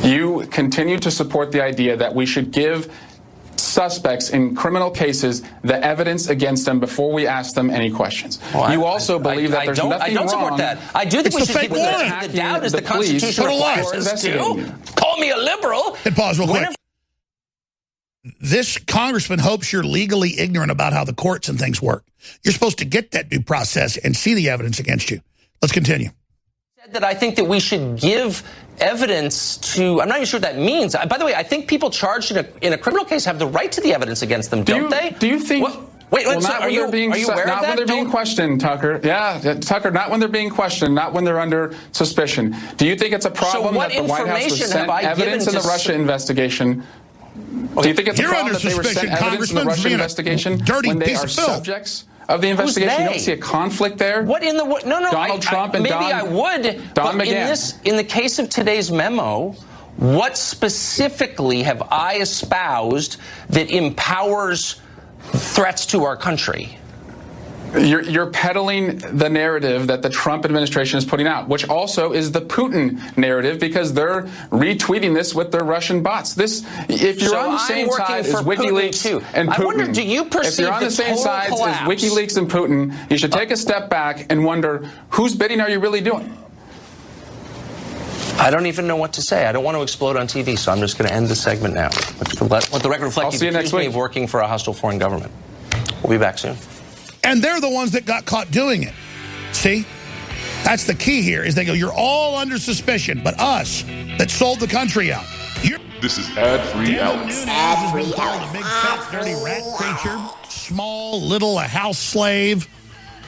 You continue to support the idea that we should give suspects in criminal cases the evidence against them before we ask them any questions. Well, you also believe that there's nothing wrong. I don't support that. I do think we should give the doubt as the Constitution requires us to. Call me a liberal. And pause real quick. This congressman hopes you're legally ignorant about how the courts and things work. You're supposed to get that due process and see the evidence against you. Let's continue. That I think that we should give evidence to, I'm not even sure what that means. By the way, I think people charged in a criminal case have the right to the evidence against them, don't they? Do you think... Wait, well, so not when they're being questioned, Tucker. Yeah, Tucker, not when they're being questioned, not when they're under suspicion. Do you think it's a problem that the White House was sent evidence in the Russia investigation? Do you think it's a problem that they were sent evidence in the Russia investigation when they are subjects of the investigation? You don't see a conflict there? What in the no? Donald Trump and maybe Don, I would. Don but McGahn. in the case of today's memo, what specifically have I espoused that empowers threats to our country? You're peddling the narrative that the Trump administration is putting out, which also is the Putin narrative, because they're retweeting this with their Russian bots. If you're on the same side as WikiLeaks and Putin, I wonder, do you perceive if you're on the same side as WikiLeaks and Putin, you should take a step back and wonder, whose bidding are you really doing? I don't even know what to say. I don't want to explode on TV, so I'm just going to end the segment now. Let the record reflect you accuse me of working for a hostile foreign government. We'll be back soon. And they're the ones that got caught doing it. See? That's the key here, is they go, you're all under suspicion, but us that sold the country out. This is Ad-Free Alex. Ad-Free Alex. The big, fat, dirty rat creature. Small, little, a house slave.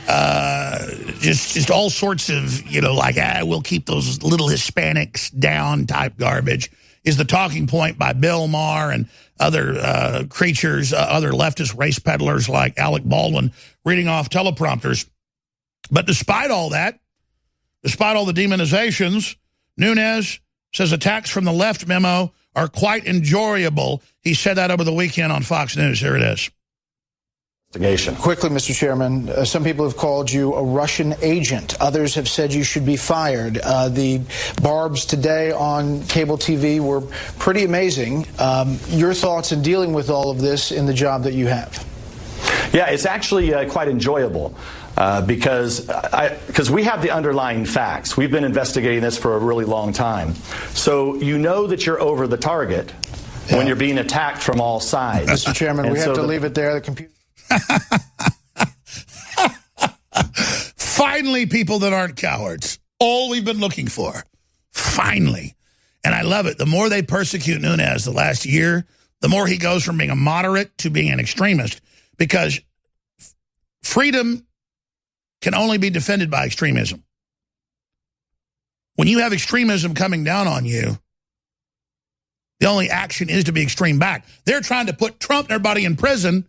just all sorts of, like, we'll keep those little Hispanics down type garbage is the talking point by Bill Maher and other creatures, other leftist race peddlers like Alec Baldwin reading off teleprompters. But despite all that, despite all the demonizations, Nunes says attacks from the left memo are quite enjoyable. He said that over the weekend on Fox News. Here it is. Quickly, Mr. Chairman, some people have called you a Russian agent. Others have said you should be fired. The barbs today on cable TV were pretty amazing. Your thoughts in dealing with all of this in the job that you have? Yeah, it's actually quite enjoyable. Because we have the underlying facts. We've been investigating this for a really long time. So you know that you're over the target when you're being attacked from all sides. Mr. Chairman, we have to leave it there. The computer. Finally, people that aren't cowards. All we've been looking for. Finally. And I love it. The more they persecute Nunes the last year, the more he goes from being a moderate to being an extremist. Because freedom can only be defended by extremism. When you have extremism coming down on you, the only action is to be extreme back. They're trying to put Trump and everybody in prison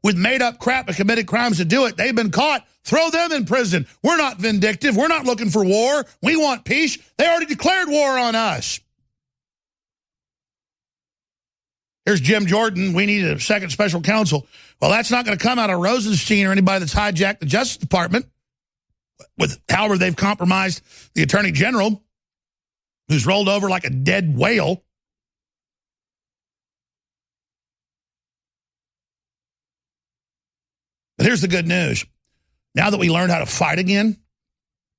with made-up crap and committed crimes to do it. They've been caught. Throw them in prison. We're not vindictive. We're not looking for war. We want peace. They already declared war on us. Here's Jim Jordan. We need a second special counsel. Well, that's not going to come out of Rosenstein or anybody that's hijacked the Justice Department. However, they've compromised the Attorney General, who's rolled over like a dead whale. But here's the good news. Now that we learned how to fight again,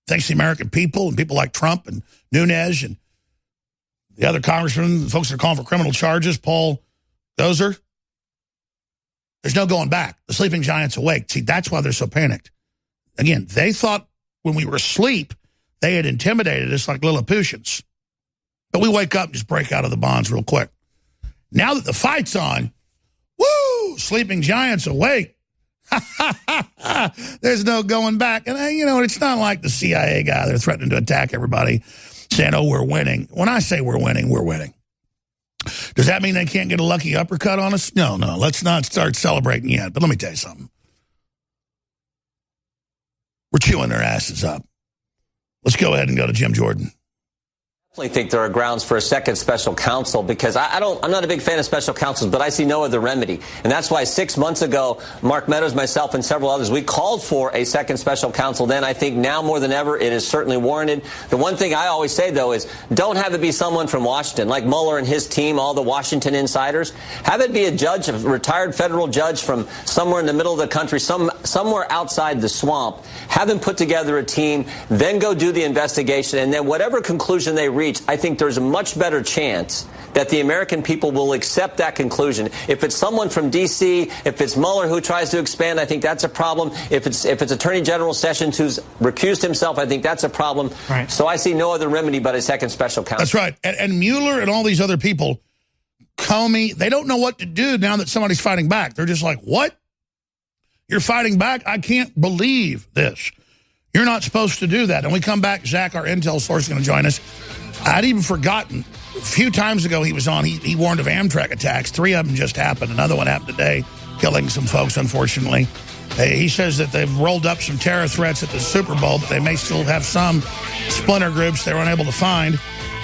thanks to the American people and people like Trump and Nunes and the other congressmen, the folks that are calling for criminal charges, Paul Gozer, there's no going back. The sleeping giant's awake. See, that's why they're so panicked. Again, they thought when we were asleep, they had intimidated us like Lilliputians. But we wake up and just break out of the bonds real quick. Now that the fight's on, woo, sleeping giant's awake. There's no going back. And, it's not like the CIA guy. They're threatening to attack everybody, saying, oh, we're winning. When I say we're winning, we're winning. Does that mean they can't get a lucky uppercut on us? No. Let's not start celebrating yet. But let me tell you something. We're chewing their asses up. Let's go ahead and go to Jim Jordan. I think there are grounds for a second special counsel because I'm not a big fan of special counsels, but I see no other remedy. And that's why 6 months ago, Mark Meadows, myself, and several others, we called for a second special counsel then. I think now more than ever, it is certainly warranted. The one thing I always say, though, is don't have it be someone from Washington, like Mueller and his team, all the Washington insiders. Have it be a judge, a retired federal judge from somewhere in the middle of the country, somewhere outside the swamp. Have them put together a team, then go do the investigation, and then whatever conclusion they reach, I think there's a much better chance that the American people will accept that conclusion. If it's someone from D.C., if it's Mueller who tries to expand, I think that's a problem. If it's Attorney General Sessions who's recused himself, I think that's a problem. Right. So I see no other remedy but a second special counsel. That's right. And Mueller and all these other people, Comey, they don't know what to do now that somebody's fighting back. They're just like, what? You're fighting back? I can't believe this. You're not supposed to do that. And we come back, Zach, our intel source, is going to join us. I'd even forgotten. A few times ago he was on, he warned of Amtrak attacks. 3 of them just happened. Another one happened today, killing some folks, unfortunately. He says that they've rolled up some terror threats at the Super Bowl, but they may still have some splinter groups they were unable to find.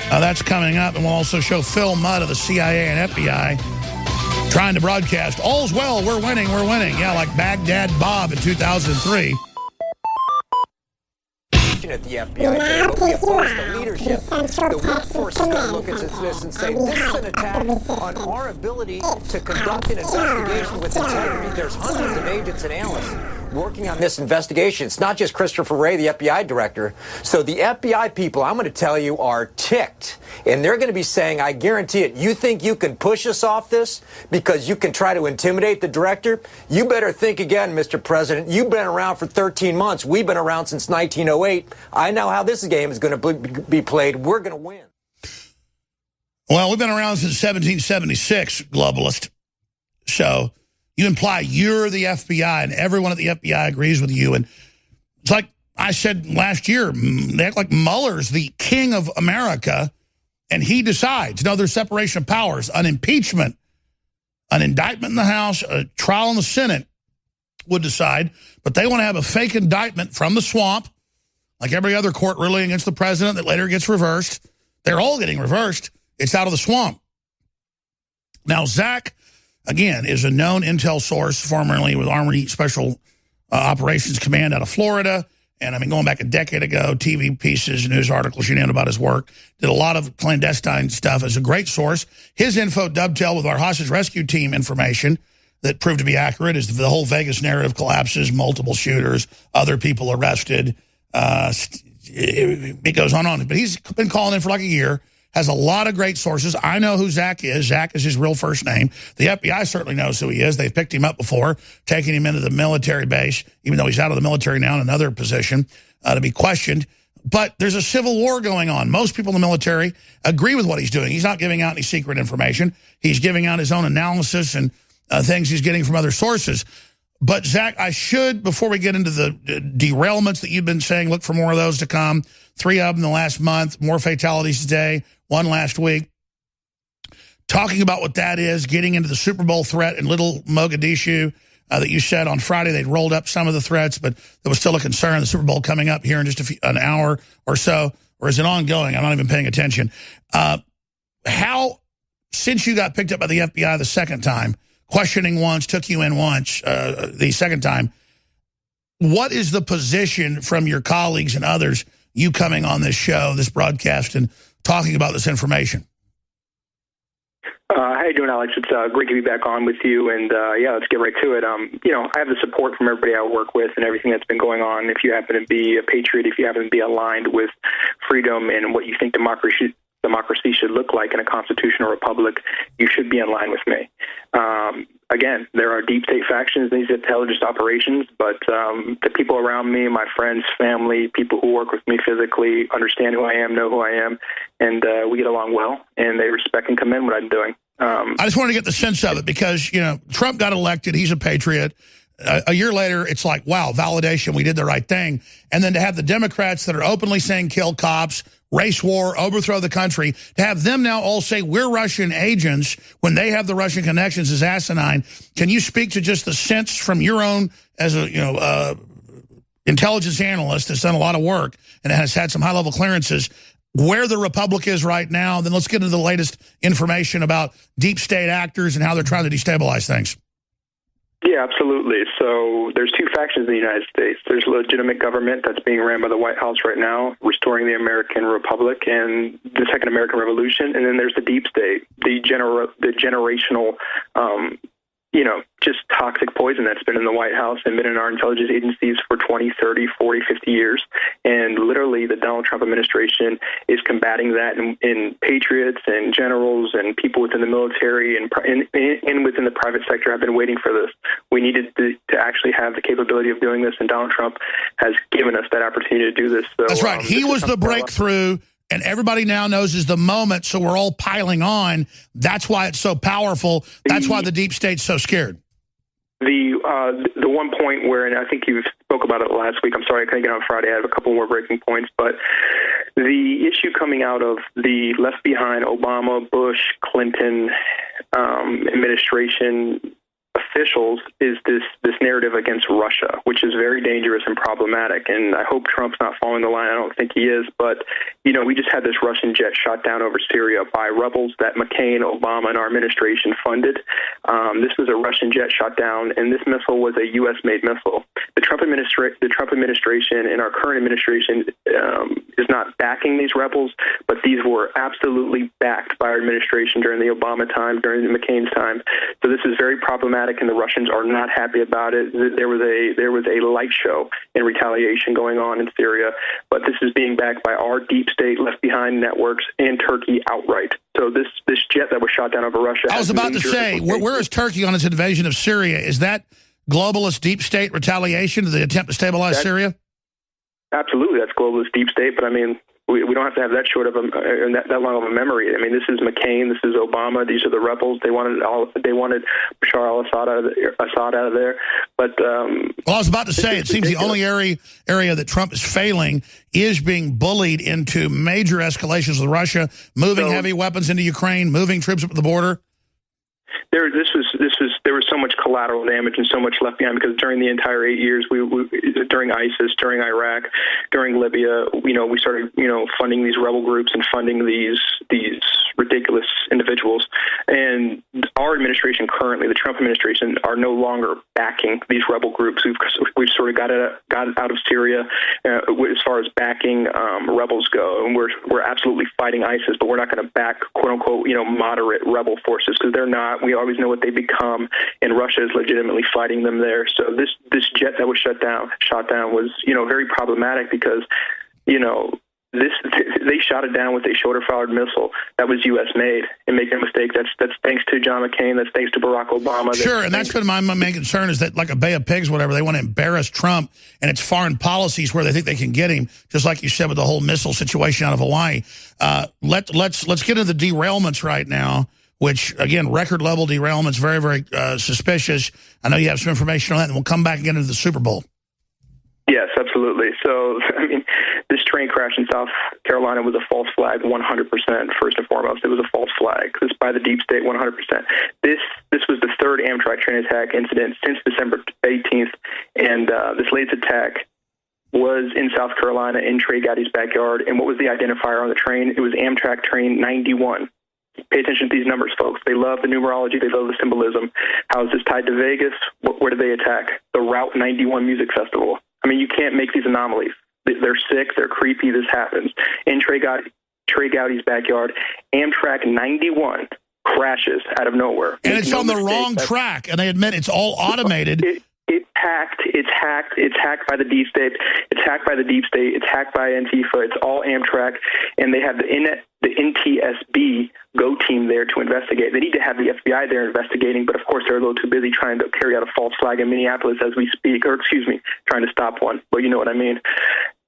That's coming up, and we'll also show Phil Mudd of the CIA and FBI trying to broadcast, all's well, we're winning, we're winning. Yeah, like Baghdad Bob in 2003. At the FBI, we oppose the leadership. The workforce is going to look at this and say, this is an attack on our ability to conduct an investigation with integrity. There's hundreds of agents and analysts working on this investigation. It's not just Christopher Wray, the FBI director. So the FBI people, I'm going to tell you, are ticked. And they're going to be saying, I guarantee it, you think you can push us off this because you can try to intimidate the director? You better think again, Mr. President. You've been around for 13 months. We've been around since 1908. I know how this game is going to be played. We're going to win. Well, we've been around since 1776, globalist. So you imply you're the FBI and everyone at the FBI agrees with you. And It's like I said last year, they act like Mueller's the king of America, and he decides. No, there's separation of powers, an impeachment, an indictment in the House, a trial in the Senate would decide, but they want to have a fake indictment from the swamp, like every other court ruling against the president that later gets reversed. They're all getting reversed. It's out of the swamp. Now, Zach, again, is a known intel source, formerly with Army Special Operations Command out of Florida. And I mean, going back a decade ago, TV pieces, news articles, you know about his work. Did a lot of clandestine stuff as a great source. His info dovetailed with our hostage rescue team information that proved to be accurate as the whole Vegas narrative collapses, multiple shooters, other people arrested. It goes on and on. But he's been calling in for like a year, has a lot of great sources. I know who Zach is. Zach is his real first name. The FBI certainly knows who he is. They've picked him up before, taking him into the military base, even though he's out of the military now in another position, to be questioned. But there's a civil war going on. Most people in the military agree with what he's doing. He's not giving out any secret information. He's giving out his own analysis and things he's getting from other sources. But, Zach, I should, before we get into the derailments that you've been saying, look for more of those to come. 3 of them in the last month, more fatalities today, 1 last week. Talking about what that is, getting into the Super Bowl threat in Little Mogadishu that you said on Friday. They'd rolled up some of the threats, but there was still a concern. The Super Bowl coming up here in just an hour or so. Or is it ongoing? I'm not even paying attention. How, since you got picked up by the FBI the second time, questioning once, took you in once, the second time, what is the position from your colleagues and others, you coming on this show, this broadcast, and talking about this information? How you doing, Alex? It's great to be back on with you, and yeah, let's get right to it. I have the support from everybody I work with and everything that's been going on. If you happen to be a patriot, if you happen to be aligned with freedom and what you think democracy should look like in a constitutional republic, you should be in line with me. Again, there are deep state factions in these intelligence operations, but the people around me, my friends, family, people who work with me physically, understand who I am, know who I am, and we get along well, and they respect and commend what I'm doing. I just wanted to get the sense of it because, Trump got elected. He's a patriot. A year later, it's like, wow, validation, we did the right thing. And then to have the Democrats that are openly saying kill cops, race war, overthrow the country, to have them now all say we're Russian agents when they have the Russian connections is asinine. Can you speak to just the sense from your own, as a intelligence analyst that's done a lot of work and has had some high-level clearances, where the Republic is right now? Then let's get into the latest information about deep state actors and how they're trying to destabilize things. Yeah, absolutely. So there's 2 factions in the United States. There's a legitimate government that's being ran by the White House right now, restoring the American Republic and the Second American Revolution. And then there's the deep state, the generational, just toxic poison that's been in the White House and been in our intelligence agencies for 20, 30, 40, 50 years. And literally the Donald Trump administration is combating that in patriots and generals and people within the military and within the private sector have been waiting for this. We needed to actually have the capability of doing this, and Donald Trump has given us that opportunity to do this. So, that's right. He was the breakthrough, and everybody now knows is the moment, so we're all piling on. That's why it's so powerful. That's why the deep state's so scared. The one point where, and I think you spoke about it last week, I'm sorry I couldn't get on Friday, I have a couple more breaking points, but the issue coming out of the left behind Obama, Bush, Clinton administration officials is this narrative against Russia, which is very dangerous and problematic. And I hope Trump's not following the line. I don't think he is. But, we just had this Russian jet shot down over Syria by rebels that McCain, Obama, and our administration funded. This was a Russian jet shot down, and this missile was a U.S.-made missile. The Trump administration and our current administration is not backing these rebels, but these were absolutely backed by our administration during the Obama time, during the McCain's time. So this is very problematic, and the Russians are not happy about it. There was a light show in retaliation going on in Syria, but this is being backed by our deep state left behind networks and Turkey outright. So this jet that was shot down over Russia. I was about to say, where is Turkey on its invasion of Syria? Is that globalist deep state retaliation to the attempt to stabilize Syria? Absolutely, that's globalist deep state. But I mean, We don't have to have that short of that long of a memory. I mean, this is McCain, this is Obama. These are the rebels. They wanted Bashar al-Assad out of there. But well, I was about to say, it seems the only area that Trump is failing is being bullied into major escalations with Russia, moving heavy weapons into Ukraine, moving troops up at the border. There was so much collateral damage and so much left behind, because during the entire 8 years, during ISIS, during Iraq, during Libya, we started, funding these rebel groups and funding these ridiculous individuals. And our administration currently, the Trump administration, are no longer backing these rebel groups. We've sort of got out of Syria as far as backing rebels go, and we're absolutely fighting ISIS, but we're not going to back quote unquote moderate rebel forces, because they're not. We always know what they become, and Russia is legitimately fighting them there. So this jet that was shot down was very problematic, because they shot it down with a shoulder-fired missile that was U.S. made. And make no mistake, that's thanks to John McCain, that's thanks to Barack Obama. Sure, and that's been my main concern, is that like a Bay of Pigs, whatever, they want to embarrass Trump and its foreign policies where they think they can get him, just like you said with the whole missile situation out of Hawaii. Let's get into the derailments right now, which, again, record-level derailments, very, very suspicious. I know you have some information on that, and we'll come back and get into the Super Bowl. Yes, absolutely. So, I mean, this train crash in South Carolina was a false flag, 100%. First and foremost, it was a false flag. This is by the deep state, 100%. This was the third Amtrak train attack incident since December 18th, and this latest attack was in South Carolina in Trey Gowdy's backyard. And what was the identifier on the train? It was Amtrak train 91. Pay attention to these numbers, folks. They love the numerology. They love the symbolism. How is this tied to Vegas? Where did they attack? The Route 91 Music Festival. I mean, you can't make these anomalies. They're sick. They're creepy. This happens. In Trey Gowdy's backyard, Amtrak 91 crashes out of nowhere. And it's on the wrong track, and they admit it's all automated. It's hacked by the deep state. It's hacked by the deep state. It's hacked by Antifa. It's all Amtrak, and they have the NTSB GO team there to investigate. They need to have the FBI there investigating, but of course they're a little too busy trying to carry out a false flag in Minneapolis as we speak, or excuse me, trying to stop one. But you know what I mean.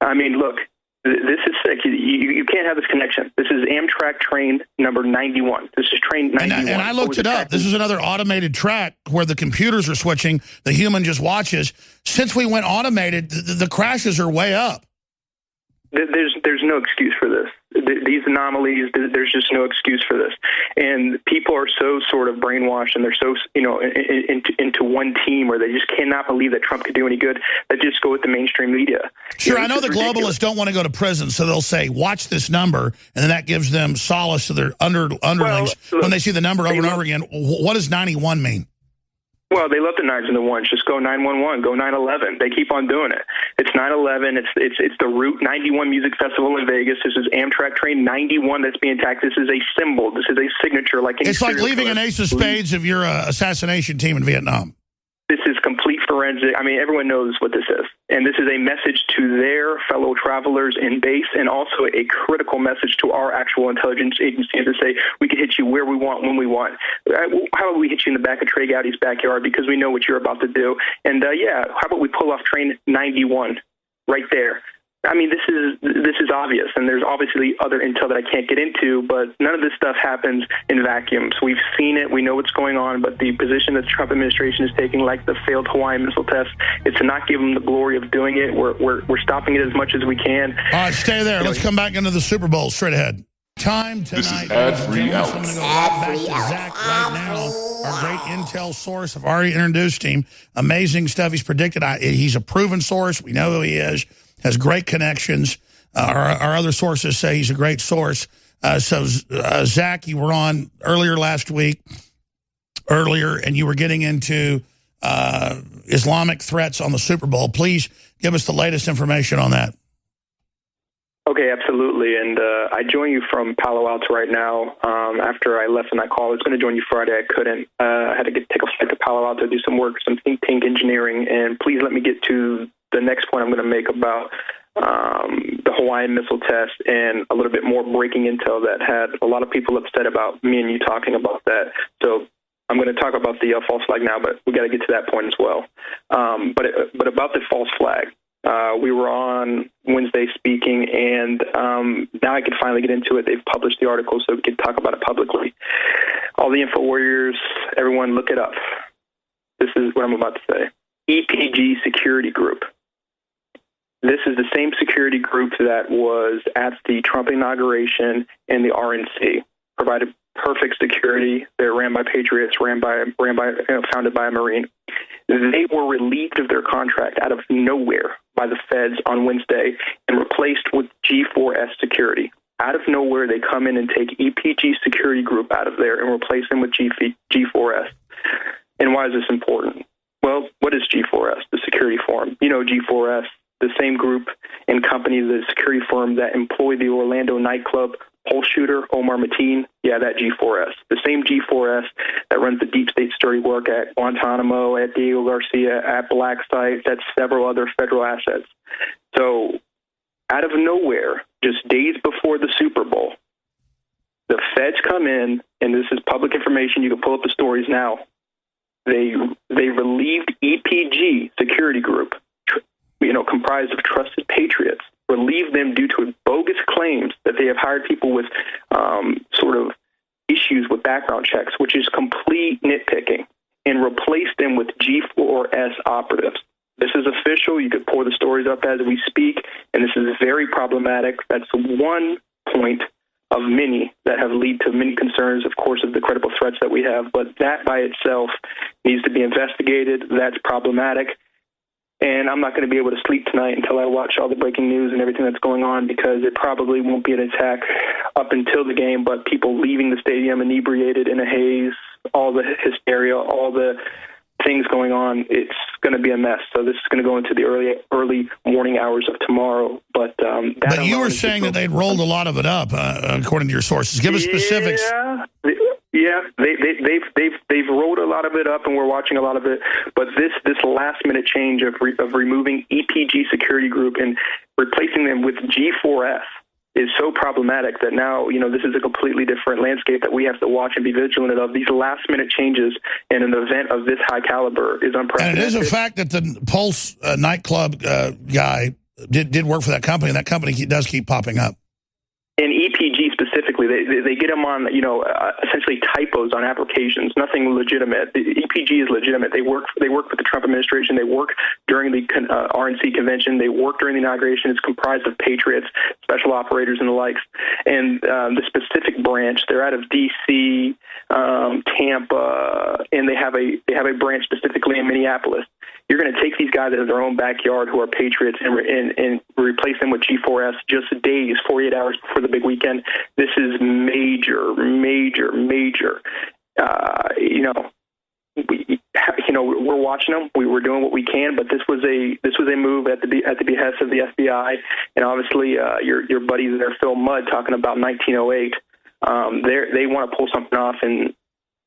I mean, look, this is sick. You can't have this connection. This is Amtrak train number 91. This is train 91. And I looked it up. This is another automated track where the computers are switching. The human just watches. Since we went automated, the crashes are way up. There's no excuse for this. These anomalies, there's just no excuse for this. And people are so sort of brainwashed, and they're so, into one team where they just cannot believe that Trump could do any good, that just go with the mainstream media. Sure, I know the globalists don't want to go to prison, so they'll say, watch this number, and then that gives them solace to their underlings when they see the number over and over again. What does 91 mean? Well, they love the nines and the ones. Just go 911, go 9/11. They keep on doing it. It's 9/11. It's the Route 91 Music Festival in Vegas. This is Amtrak train 91 that's being attacked. This is a symbol. This is a signature. It's like leaving an ace of spades of your assassination team in Vietnam. This is complete forensic. I mean, everyone knows what this is. And this is a message to their fellow travelers in base, and also a critical message to our actual intelligence agencies to say, we can hit you where we want, when we want. How about we hit you in the back of Trey Gowdy's backyard, because we know what you're about to do. And, how about we pull off train 91 right there? I mean, this is obvious, and there's obviously other intel that I can't get into, but none of this stuff happens in vacuums. We've seen it. We know what's going on, but the position that the Trump administration is taking, like the failed Hawaiian missile test, is to not give them the glory of doing it. We're stopping it as much as we can. All right, stay there. Let's come back into the Super Bowl straight ahead. Time tonight. This is ad-free Alex. Zach right now, our great intel source. I've already introduced him. Amazing stuff he's predicted. He's a proven source. We know who he is. Has great connections. Our other sources say he's a great source. So, Zach, you were on last week, and you were getting into Islamic threats on the Super Bowl. Please give us the latest information on that. Okay, absolutely. And I join you from Palo Alto right now. After I left and I called, I was going to join you Friday. I couldn't. I had to take a flight to Palo Alto, do some work, some think tank engineering. And please let me get to the next point I'm going to make about the Hawaiian missile test, and a little bit more breaking intel that had a lot of people upset about me and you talking about that. So I'm going to talk about the false flag now, but we got to get to that point as well. But about the false flag, We were on Wednesday speaking, and now I can finally get into it. They've published the article, so we can talk about it publicly. All the info warriors, everyone look it up. This is what I'm about to say. EPG Security Group. This is the same security group that was at the Trump inauguration and the RNC. Provided perfect security. They're ran by patriots, founded by a Marine. They were relieved of their contract out of nowhere by the feds on Wednesday and replaced with G4S Security. Out of nowhere, they come in and take EPG Security Group out of there and replace them with G4S. And why is this important? Well, what is G4S, the security firm? You know G4S, the same group and company, the security firm that employed the Orlando nightclub pulse shooter, Omar Mateen. Yeah, that G4S. The same G4S that runs the deep state's dirty work at Guantanamo, at Diego Garcia, at Black Site, at several other federal assets. So out of nowhere, just days before the Super Bowl, the feds come in, and this is public information. You can pull up the stories now. They relieved EPG Security Group, comprised of trusted patriots, relieved them due to bogus claims that they have hired people with sort of issues with background checks, which is complete nitpicking, and replaced them with G4S operatives. This is official. You could pour the stories up as we speak, and this is very problematic. That's one point of many that have led to many concerns, of course, of the credible threats that we have. But that by itself needs to be investigated. That's problematic. And I'm not going to be able to sleep tonight until I watch all the breaking news and everything that's going on, because it probably won't be an attack up until the game, but people leaving the stadium inebriated in a haze, all the hysteria, all the things going on. It's going to be a mess. So this is going to go into the early morning hours of tomorrow. But you were saying that they'd rolled a lot of it up, according to your sources. Give us specifics. Yeah, they've rolled a lot of it up, and we're watching a lot of it. But this last minute change of removing EPG Security Group and replacing them with G4S is so problematic that now, this is a completely different landscape that we have to watch and be vigilant of. These last minute changes in an event of this high caliber is unprecedented. And it is a fact that the Pulse nightclub guy did work for that company, and that company does keep popping up. In EPG specifically, they get them on, essentially typos on applications, nothing legitimate. The EPG is legitimate. They work with the Trump administration. They work during the RNC convention. They work during the inauguration. It's comprised of patriots, special operators, and the likes. And the specific branch, they're out of D.C., Tampa, and they have a branch specifically in Minneapolis. You're going to take these guys out of their own backyard who are patriots and replace them with G4S just days, 48 hours before the big weekend. This is major. We're watching them. We're doing what we can, but this was a move at the behest of the FBI, and obviously your buddy there, Phil Mudd, talking about 1908. They want to pull something off, and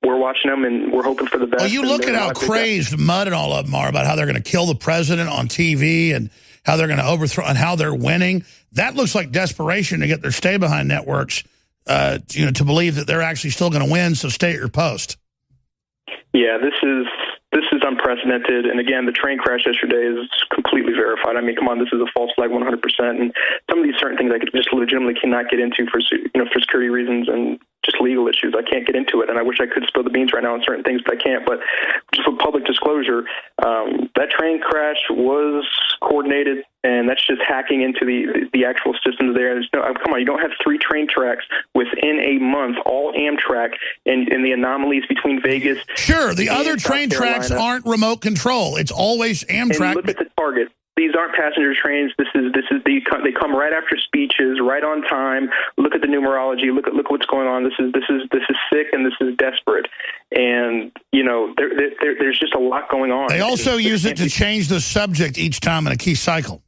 we're watching them, and we're hoping for the best. Well, you look at how crazed Mudd and all of them are about how they're going to kill the president on TV and how they're going to overthrow and how they're winning. That looks like desperation to get their stay-behind networks, to believe that they're actually still going to win. So stay at your post. Yeah, this is unprecedented. And again, the train crash yesterday is completely verified. I mean, come on, this is a false flag 100%. And some of these certain things I just legitimately cannot get into for security reasons and just legal issues. I can't get into it, and I wish I could spill the beans right now on certain things, but I can't. But just for public disclosure, that train crash was coordinated, and that's just hacking into the actual systems there. There's come on, you don't have 3 train tracks within a month, all Amtrak, and the anomalies between Vegas. Sure, the other train tracks aren't remote control. It's always Amtrak. And look at the target. These aren't passenger trains. They come right after speeches, right on time. Look at the numerology. Look what's going on. This is sick, and this is desperate. And there's just a lot going on. They also use it to change the subject each time in a key cycle.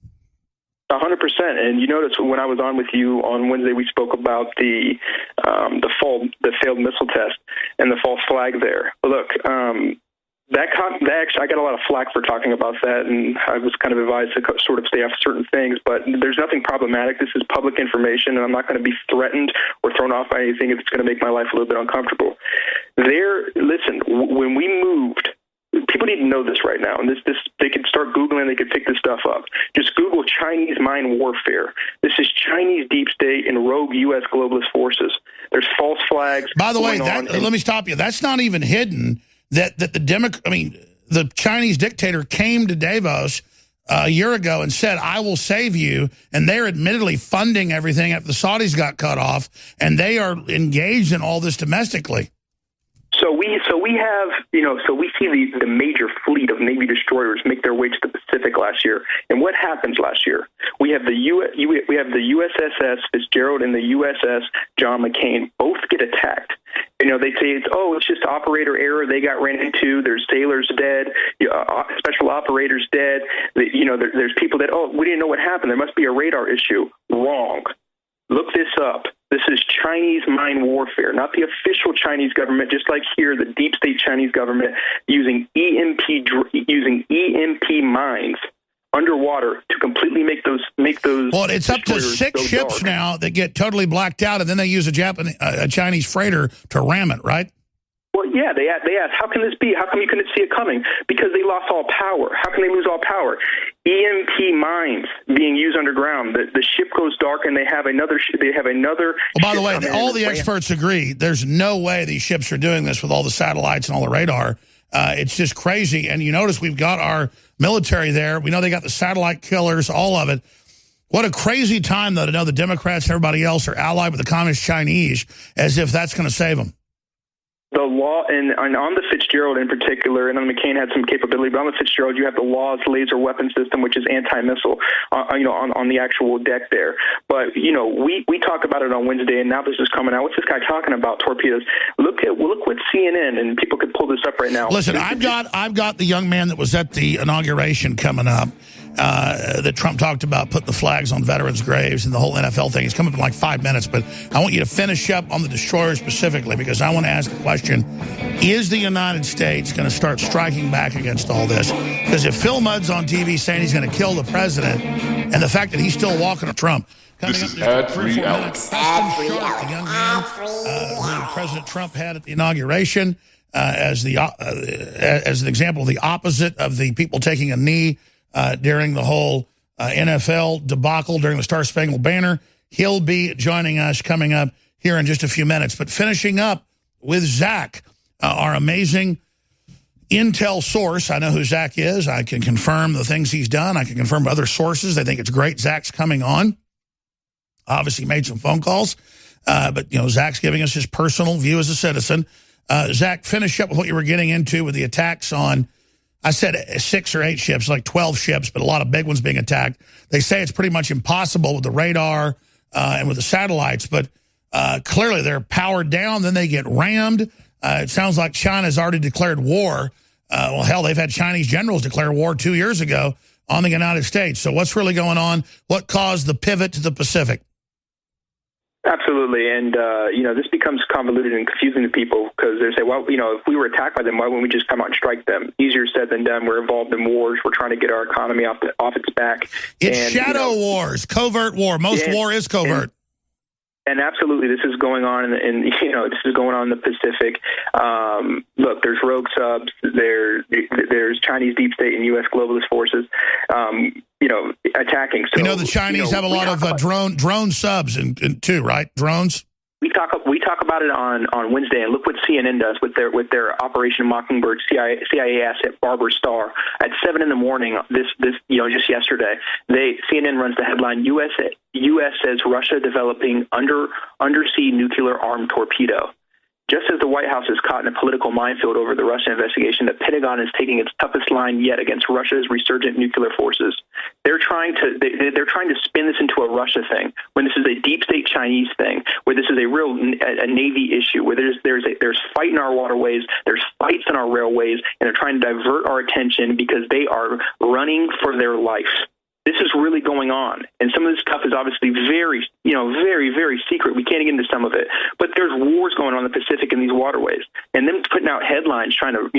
100%. And you notice when I was on with you on Wednesday, we spoke about the failed missile test and the false flag there. Look. I got a lot of flack for talking about that, and I was kind of advised to sort of stay off certain things, but there's nothing problematic. This is public information, and I'm not going to be threatened or thrown off by anything if it's going to make my life a little bit uncomfortable. Listen, when we moved people need to know this right now. And they could start Googling, they could pick this stuff up. Just Google Chinese mind warfare. This is Chinese deep state and rogue U.S. globalist forces. There's false flags. By the way, let me stop you. That's not even hidden that the Chinese dictator came to Davos a year ago and said, I will save you. And they're admittedly funding everything after the Saudis got cut off. And they are engaged in all this domestically. So we see the major fleet of Navy destroyers make their way to the Pacific last year. And what happens last year? We have the USS Fitzgerald and the USS John McCain both get attacked. They say it's just operator error. They got ran into. There's sailors dead. Special operators dead. There's people that, we didn't know what happened. There must be a radar issue. Wrong. Look this up. This is Chinese mind warfare, not the official Chinese government, just like here, the deep state Chinese government using EMP mines underwater to completely make those. Well, it's up to 6 ships now that get totally blacked out, and then they use a Chinese freighter to ram it, right? Well, yeah, they asked, how can this be? How come you couldn't see it coming? Because they lost all power. How can they lose all power? EMP mines being used underground. The ship goes dark, and they have another. Well, by the way, all the experts agree. There's no way these ships are doing this with all the satellites and all the radar. It's just crazy. And you notice we've got our military there. We know they got the satellite killers, all of it. What a crazy time, though, to know the Democrats and everybody else are allied with the Communist Chinese, as if that's going to save them. The law, and on the Fitzgerald in particular, and on the McCain had some capability, but on the Fitzgerald, you have the Law's laser weapon system, which is anti-missile, on the actual deck there. But, we talk about it on Wednesday, and now this is coming out. What's this guy talking about, torpedoes? Look what CNN, and people could pull this up right now. Listen, I've got the young man that was at the inauguration coming up, that Trump talked about putting the flags on veterans' graves and the whole NFL thing. It's coming up in like 5 minutes, but I want you to finish up on the destroyer specifically, because I want to ask the question, is the United States going to start striking back against all this? Because if Phil Mudd's on TV saying he's going to kill the president, and the fact that he's still walking to Trump. This is ad-free Alex. Preston Sharp, the young man who President Trump had at the inauguration as an example of the opposite of the people taking a knee during the whole NFL debacle during the Star Spangled Banner. He'll be joining us coming up here in just a few minutes. But finishing up with Zach, our amazing intel source. I know who Zach is. I can confirm the things he's done. I can confirm other sources. They think it's great Zach's coming on. Obviously made some phone calls. But, Zach's giving us his personal view as a citizen. Zach, finish up with what you were getting into with the attacks on, I said 6 or 8 ships, like 12 ships, but a lot of big ones being attacked. They say it's pretty much impossible with the radar and with the satellites, but clearly they're powered down, then they get rammed. It sounds like China's already declared war. Well, hell, they've had Chinese generals declare war 2 years ago on the United States. So what's really going on? What caused the pivot to the Pacific? Absolutely, and this becomes convoluted and confusing to people because they say, well, if we were attacked by them, why wouldn't we just come out and strike them? Easier said than done. We're involved in wars. We're trying to get our economy off its back. It's shadow wars, covert war. Most war is covert. And absolutely, this is going on, and this is going on in the Pacific. Look, there's rogue subs. There's Chinese deep state and U.S. globalist forces. Attacking. So, the Chinese have a lot of drone subs too, right? Drones. We talk about it on Wednesday, and look what CNN does with their Operation Mockingbird CIA asset Barbara Starr at 7 a.m. This just yesterday. CNN runs the headline: U.S. says Russia developing undersea nuclear armed torpedo. Just as the White House is caught in a political minefield over the Russia investigation, the Pentagon is taking its toughest line yet against Russia's resurgent nuclear forces. They're trying to spin this into a Russia thing when this is a deep state Chinese thing, where this is a real Navy issue, where there's fight in our waterways, there's fights in our railways, and they're trying to divert our attention because they are running for their life. This is really going on, and some of this stuff is obviously very, very, very secret. We can't get into some of it, but there's wars going on in the Pacific in these waterways, and them putting out headlines trying to,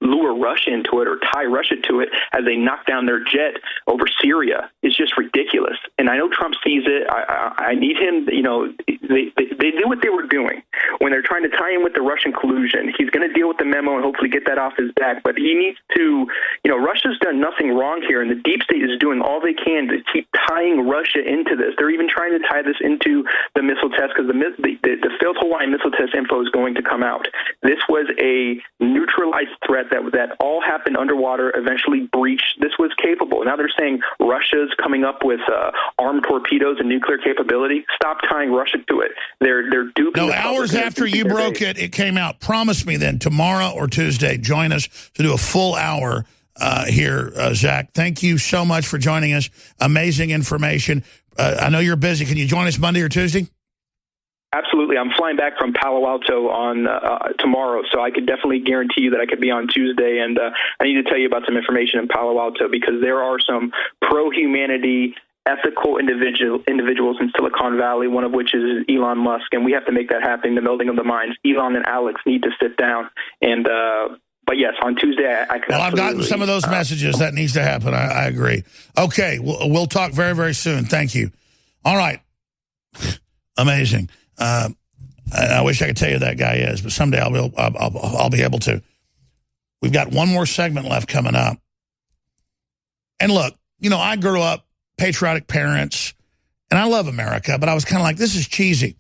lure Russia into it or tie Russia to it as they knock down their jet over Syria is just ridiculous. And I know Trump sees it. I need him. They did what they were doing. when they're trying to tie him with the Russian collusion. He's going to deal with the memo and hopefully get that off his back. But he needs to, Russia's done nothing wrong here, and the deep state is doing all they can to keep tying Russia into this. They're even trying to tie this into the missile test because the failed Hawaiian missile test info is going to come out. This was a neutralized threat that all happened underwater, eventually breached. This was capable. Now they're saying Russia's coming up with armed torpedoes and nuclear capability. Stop tying Russia to it. They're duping. No, hours after you broke it, it came out. Promise me then, tomorrow or Tuesday, join us to do a full hour here, Zach. Thank you so much for joining us. Amazing information. I know you're busy. Can you join us Monday or Tuesday? Absolutely. I'm flying back from Palo Alto on tomorrow, so I could definitely guarantee you that I could be on Tuesday. And I need to tell you about some information in Palo Alto because there are some pro-humanity, ethical individuals in Silicon Valley, one of which is Elon Musk, and we have to make that happen, the melding of the minds. Elon and Alex need to sit down. And but yes, on Tuesday, I can. Well, I've gotten some of those messages. That needs to happen. I agree. Okay, we'll talk very, very soon. Thank you. All right. Amazing. I wish I could tell you that guy is, but someday I'll be able to. We've got one more segment left coming up. And look, I grew up patriotic parents, and I love America, but I was kind of like, this is cheesy.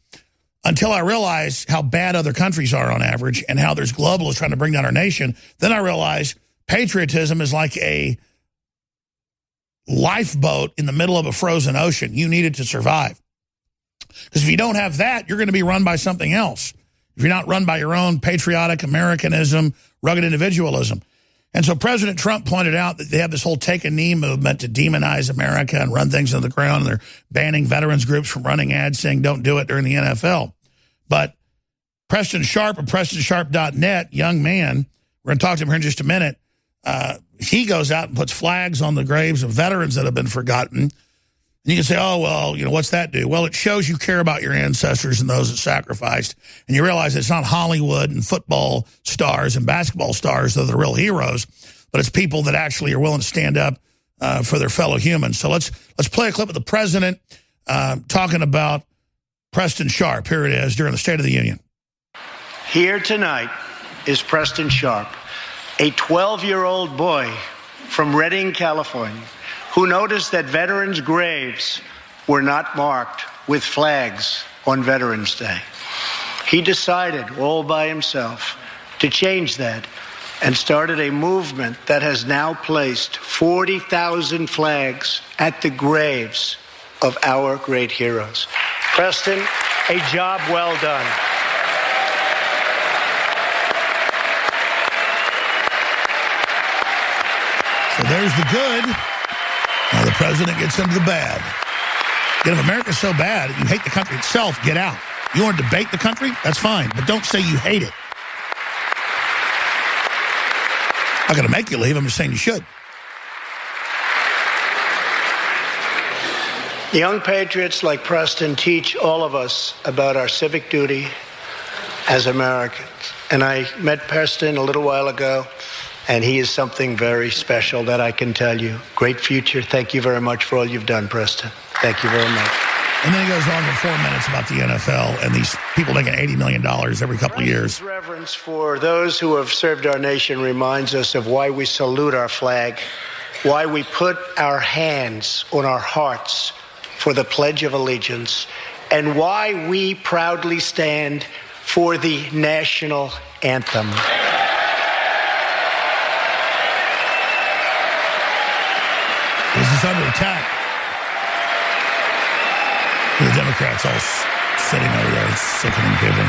Until I realized how bad other countries are on average and how there's globalists trying to bring down our nation, then I realized patriotism is like a lifeboat in the middle of a frozen ocean. You need it to survive. Because if you don't have that, you're going to be run by something else. If you're not run by your own patriotic Americanism, rugged individualism. And so President Trump pointed out that they have this whole take a knee movement to demonize America and run things into the ground. And they're banning veterans groups from running ads saying don't do it during the NFL. But Preston Sharp of PrestonSharp.net, young man, we're going to talk to him here in just a minute. He goes out and puts flags on the graves of veterans that have been forgotten. And you can say, oh, well, what's that do? Well, it shows you care about your ancestors and those that sacrificed. And you realize it's not Hollywood and football stars and basketball stars that are the real heroes, but it's people that actually are willing to stand up for their fellow humans. So let's play a clip of the president talking about Preston Sharp. Here it is during the State of the Union. Here tonight is Preston Sharp, a 12-year-old boy from Redding, California, who noticed that veterans' graves were not marked with flags on Veterans Day. He decided all by himself to change that and started a movement that has now placed 40,000 flags at the graves of our great heroes. Preston, a job well done. So there's the good. Now the president gets into the bad. If America's so bad, you hate the country itself, get out. You want to debate the country? That's fine. But don't say you hate it. I'm not going to make you leave. I'm just saying you should. Young patriots like Preston teach all of us about our civic duty as Americans. And I met Preston a little while ago, and he is something very special that I can tell you. Great future. Thank you very much for all you've done, Preston. Thank you very much. And then he goes on for 4 minutes about the NFL and these people making $80 million every couple of years. Reverence for those who have served our nation reminds us of why we salute our flag, why we put our hands on our hearts for the Pledge of Allegiance, and why we proudly stand for the national anthem. This is under attack. The Democrats all sitting over there, it's sickening people.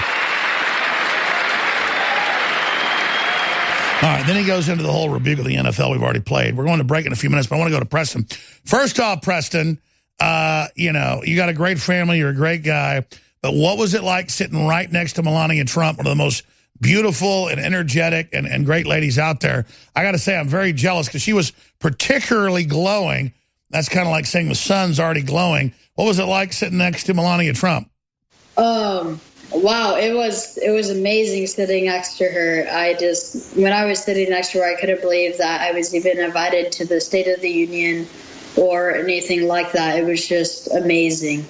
All right, then he goes into the whole rebuke of the NFL we've already played. We're going to break in a few minutes, but I want to go to Preston. First off, Preston, you got a great family, you're a great guy, but what was it like sitting right next to Melania Trump, one of the most beautiful and energetic and great ladies out there? I got to say, I'm very jealous because she was particularly glowing. That's kind of like saying the sun's already glowing. What was it like sitting next to Melania Trump? Wow, it was amazing sitting next to her. When I was sitting next to her, I couldn't believe that I was even invited to the State of the Union or anything like that. It was just amazing.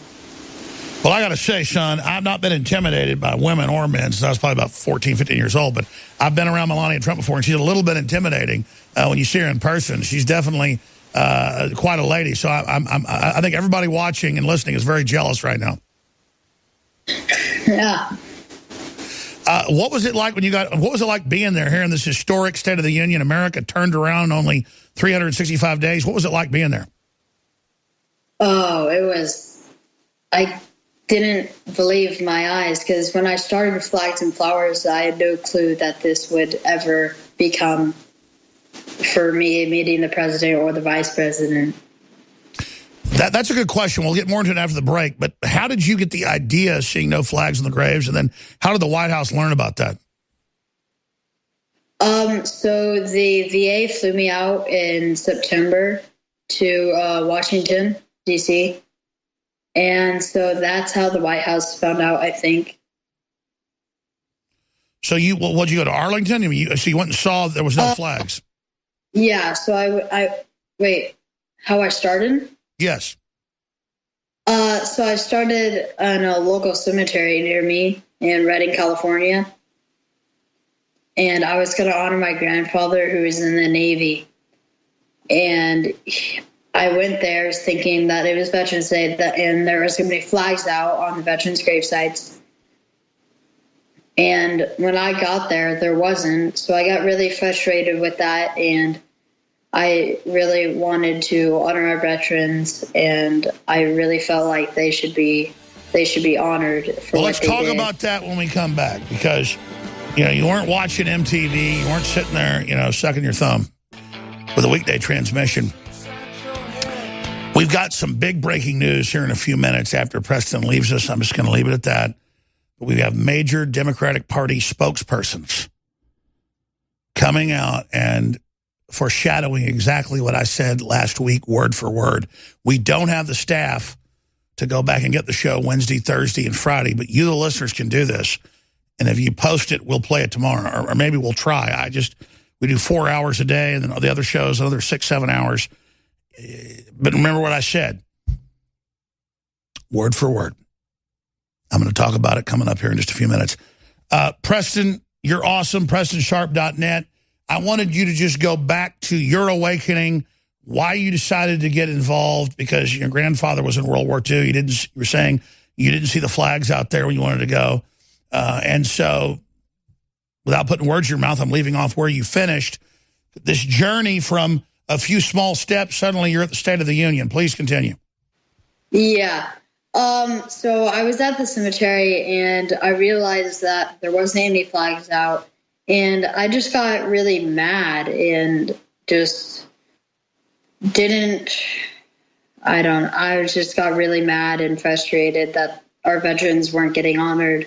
Well, I got to say, son, I've not been intimidated by women or men since I was probably about 14, 15 years old. But I've been around Melania Trump before, and she's a little bit intimidating when you see her in person. She's definitely quite a lady. So I think everybody watching and listening is very jealous right now. Yeah. What was it like when you got? What was it like being there, hearing this historic State of the Union? America turned around in only 365 days. What was it like being there? Oh, it was. I didn't believe my eyes, because when I started Flags and Flowers, I had no clue that this would ever become, for me, meeting the president or the vice president. That's a good question. We'll get more into it after the break. But how did you get the idea of seeing no flags on the graves? And then how did the White House learn about that? So the VA flew me out in September to Washington, D.C., and so that's how the White House found out, I think. So what'd you go to Arlington? I mean, so you went and saw there was no flags? Yeah, so I wait, how I started? Yes. So I started in a local cemetery near me in Redding, California. And I was going to honor my grandfather, who was in the Navy. And I went there thinking that it was Veterans Day, and there was going to be flags out on the veterans' grave sites. And when I got there, there wasn't. So I got really frustrated with that, and I really wanted to honor our veterans, and I really felt like they should be honored for let's what they talk did. about that when we come back, because you weren't watching MTV, you weren't sitting there, sucking your thumb with a weekday transmission. We've got some big breaking news here in a few minutes after Preston leaves us. I'm just going to leave it at that. But we have major Democratic Party spokespersons coming out and foreshadowing exactly what I said last week, word for word. We don't have the staff to go back and get the show Wednesday, Thursday, and Friday, but you, the listeners, can do this. And if you post it, we'll play it tomorrow, or maybe we'll try. We do 4 hours a day, and then the other shows, another 6-7 hours. But remember what I said, word for word. I'm going to talk about it coming up here in just a few minutes. Preston, you're awesome, PrestonSharp.net. I wanted you to just go back to your awakening, why you decided to get involved, because your grandfather was in World War II. You were saying you didn't see the flags out there when you wanted to go. And so, without putting words in your mouth, I'm leaving off where you finished. This journey from a few small steps, suddenly you're at the State of the Union. Please continue. Yeah. So I was at the cemetery, and I realized that there wasn't any flags out. And I just got really mad and just I just got really mad and frustrated that our veterans weren't getting honored,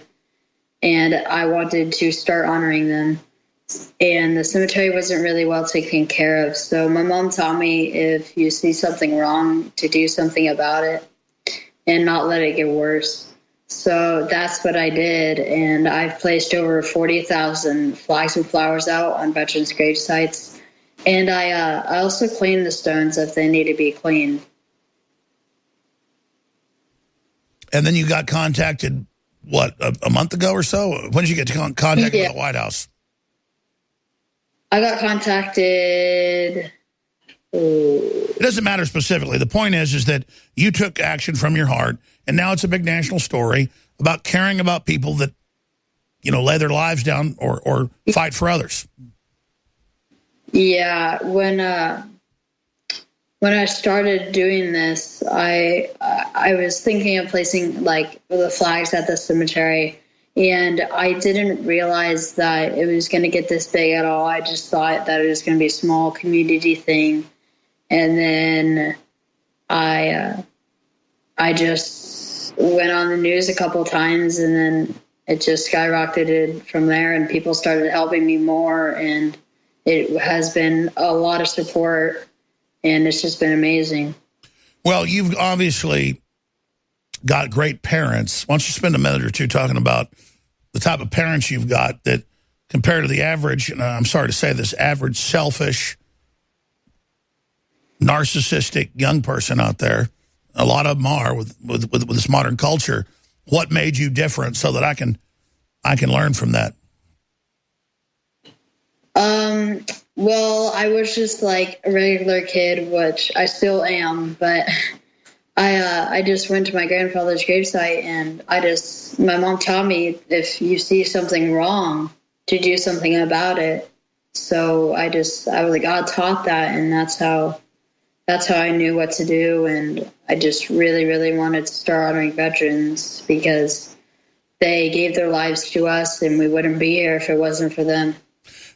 and I wanted to start honoring them. And the cemetery wasn't really well taken care of. So my mom taught me, if you see something wrong, to do something about it and not let it get worse. So that's what I did, and I've placed over 40,000 flags and flowers out on veterans' grave sites. And I also clean the stones if they need to be cleaned. And then you got contacted, what, a month ago or so? When did you get contacted with the White House? I got contacted. It doesn't matter specifically. The point is that you took action from your heart, and now it's a big national story about caring about people that, lay their lives down or fight for others. Yeah, when I started doing this, I was thinking of placing the flags at the cemetery, and I didn't realize that it was going to get this big at all. I just thought that it was going to be a small community thing. And then I just went on the news a couple times, and then it just skyrocketed from there, and people started helping me more, and it has been a lot of support, and it's just been amazing. Well, you've obviously got great parents. Why don't you spend a minute or two talking about the type of parents you've got that, compared to the average, and I'm sorry to say this, average selfish, narcissistic young person out there, a lot of them are with this modern culture. What made you different so that I can learn from that? Well, I was just like a regular kid, which I still am, but I just went to my grandfather's gravesite, and my mom taught me if you see something wrong, to do something about it. So I was like, God taught that, and that's how I knew what to do. And I just really, really wanted to start honoring veterans because they gave their lives to us, and we wouldn't be here if it wasn't for them.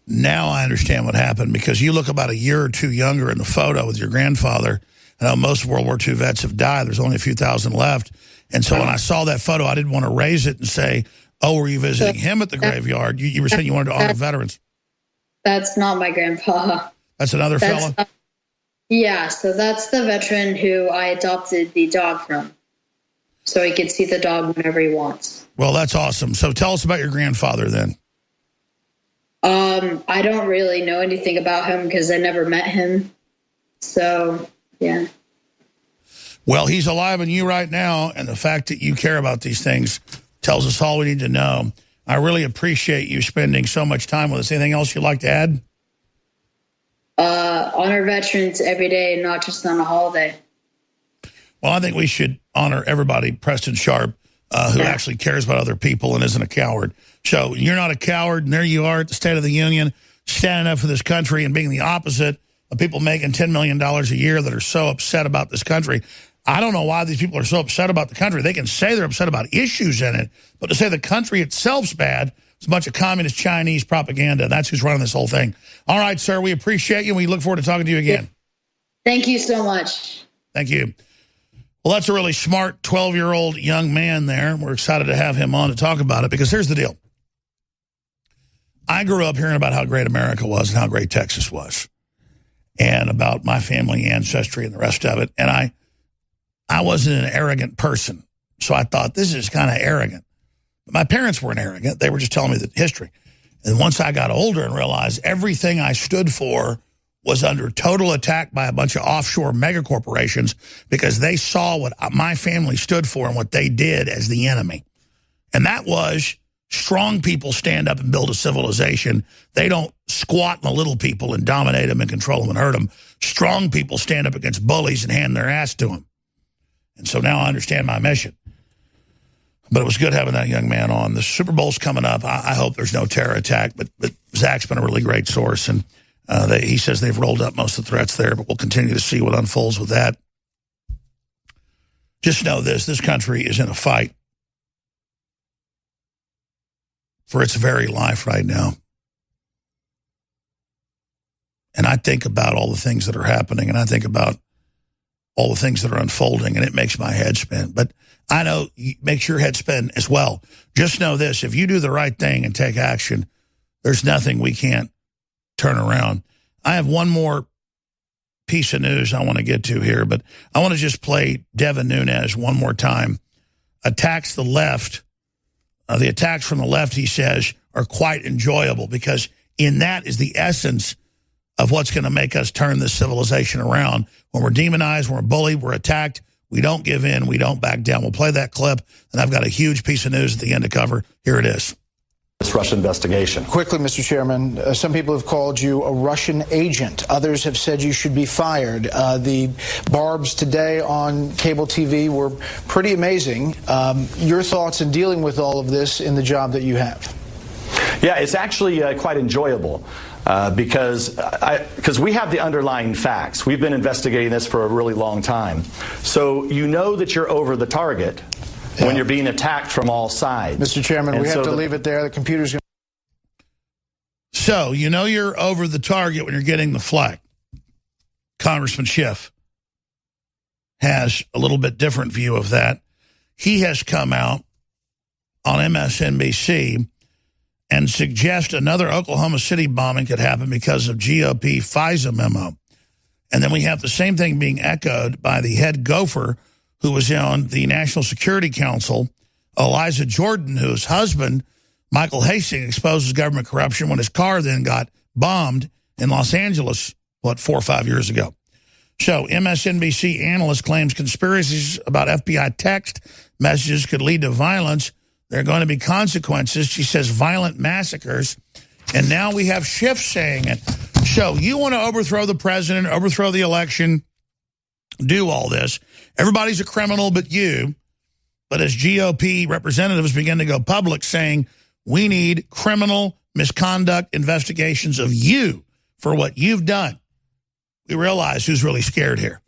Now I understand what happened, because you look about a year or two younger in the photo with your grandfather. I know most World War II vets have died. There's only a few thousand left. And so when I saw that photo, I didn't want to raise it and say, oh, were you visiting him at the graveyard? You were saying you wanted to honor veterans. That's not my grandpa. That's another fella? Yeah, so that's the veteran who I adopted the dog from. So he can see the dog whenever he wants. Well, that's awesome. So tell us about your grandfather then. I don't really know anything about him because I never met him. So, yeah. Well, he's alive in you right now, and the fact that you care about these things tells us all we need to know. I really appreciate you spending so much time with us. Anything else you'd like to add? Honor veterans every day, not just on a holiday. Well, I think we should honor everybody, Preston Sharp, who actually cares about other people and isn't a coward. So you're not a coward, and there you are at the State of the Union, standing up for this country and being the opposite of people making $10 million a year that are so upset about this country. I don't know why these people are so upset about the country. They can say they're upset about issues in it, but to say the country itself's bad, it's a bunch of communist Chinese propaganda. That's who's running this whole thing. All right, sir, we appreciate you. We look forward to talking to you again. Thank you so much. Thank you. Well, that's a really smart 12-year-old young man there. We're excited to have him on to talk about it, because here's the deal. I grew up hearing about how great America was and how great Texas was, and about my family ancestry and the rest of it. And I wasn't an arrogant person, so I thought this is kind of arrogant. But my parents weren't arrogant. They were just telling me the history. And once I got older and realized everything I stood for was under total attack by a bunch of offshore megacorporations, because they saw what my family stood for and what they did as the enemy. And that was strong people stand up and build a civilization. They don't squat on the little people and dominate them and control them and hurt them. Strong people stand up against bullies and hand their ass to them. And so now I understand my mission. But it was good having that young man on. The Super Bowl's coming up. I hope there's no terror attack, but Zach's been a really great source, and he says they've rolled up most of the threats there, but we'll continue to see what unfolds with that. Just know this country is in a fight for its very life right now. And I think about all the things that are happening, and I think about all the things that are unfolding, and it makes my head spin. But I know it makes your head spin as well. Just know this, if you do the right thing and take action, there's nothing we can't turn around. I have one more piece of news I want to get to here, but I want to just play Devin Nunes one more time. Attacks the left. The attacks from the left, he says, are quite enjoyable, because in that is the essence of what's going to make us turn this civilization around. When we're demonized, when we're bullied, we're attacked, we don't give in, we don't back down. We'll play that clip, and I've got a huge piece of news at the end to cover. Here it is. This Russian investigation. Quickly, Mr. Chairman, some people have called you a Russian agent. Others have said you should be fired. The barbs today on cable TV were pretty amazing. Your thoughts in dealing with all of this in the job that you have? Yeah, it's actually quite enjoyable. Because we have the underlying facts. We've been investigating this for a really long time. So you know that you're over the target when you're being attacked from all sides. Mr. Chairman, we have to leave it there. The computer's going to... So you know you're over the target when you're getting the flak. Congressman Schiff has a little bit different view of that. He has come out on MSNBC and suggest another Oklahoma City bombing could happen because of GOP FISA memo. And then we have the same thing being echoed by the head gopher who was on the National Security Council, Eliza Jordan, whose husband, Michael Hastings, exposes government corruption when his car then got bombed in Los Angeles, 4 or 5 years ago. So MSNBC analyst claims conspiracies about FBI text messages could lead to violence. There are going to be consequences. She says violent massacres. And now we have Schiff saying it. So you want to overthrow the president, overthrow the election, do all this. Everybody's a criminal but you. But as GOP representatives begin to go public saying we need criminal misconduct investigations of you for what you've done, we realize who's really scared here.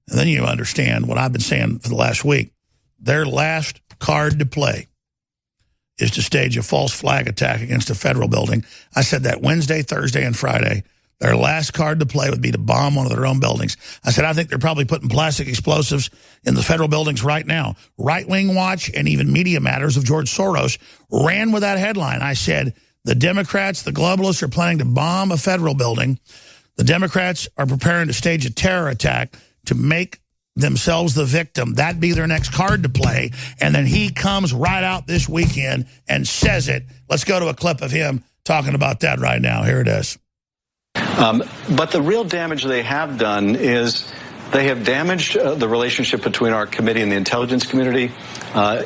And then you understand what I've been saying for the last week. Their last card to play is to stage a false flag attack against a federal building. I said that Wednesday, Thursday, and Friday. Their last card to play would be to bomb one of their own buildings. I said, I think they're probably putting plastic explosives in the federal buildings right now. Right-Wing Watch and even Media Matters of George Soros ran with that headline. I said, the Democrats, the globalists are planning to bomb a federal building. The Democrats are preparing to stage a terror attack to make themselves the victim. That'd be their next card to play. And then he comes right out this weekend and says it. Let's go to a clip of him talking about that right now. Here it is. But the real damage they have done is they have damaged the relationship between our committee and the intelligence community.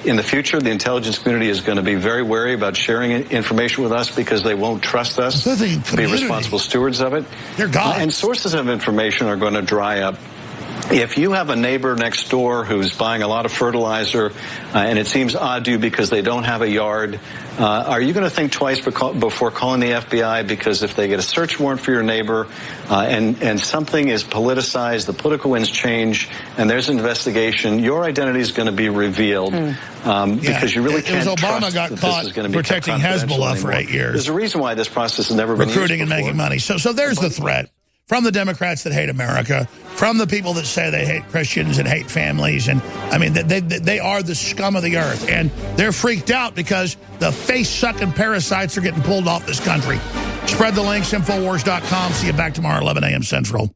In the future, the intelligence community is going to be very wary about sharing information with us because they won't trust us to be responsible stewards of it. They're gone. And sources of information are going to dry up. If you have a neighbor next door who's buying a lot of fertilizer and it seems odd to you because they don't have a yard, are you going to think twice before calling the FBI? Because if they get a search warrant for your neighbor and something is politicized, the political winds change, and there's an investigation, your identity is going to be revealed because you really can't Obama trust got that caught this is going to be protecting Hezbollah for 8 years. There's a reason why this process has never been recruiting used and making money. So there's the threat from the Democrats that hate America, from the people that say they hate Christians and hate families. And, I mean, they are the scum of the earth. And they're freaked out because the face-sucking parasites are getting pulled off this country. Spread the links, Infowars.com. See you back tomorrow, 11 a.m. Central.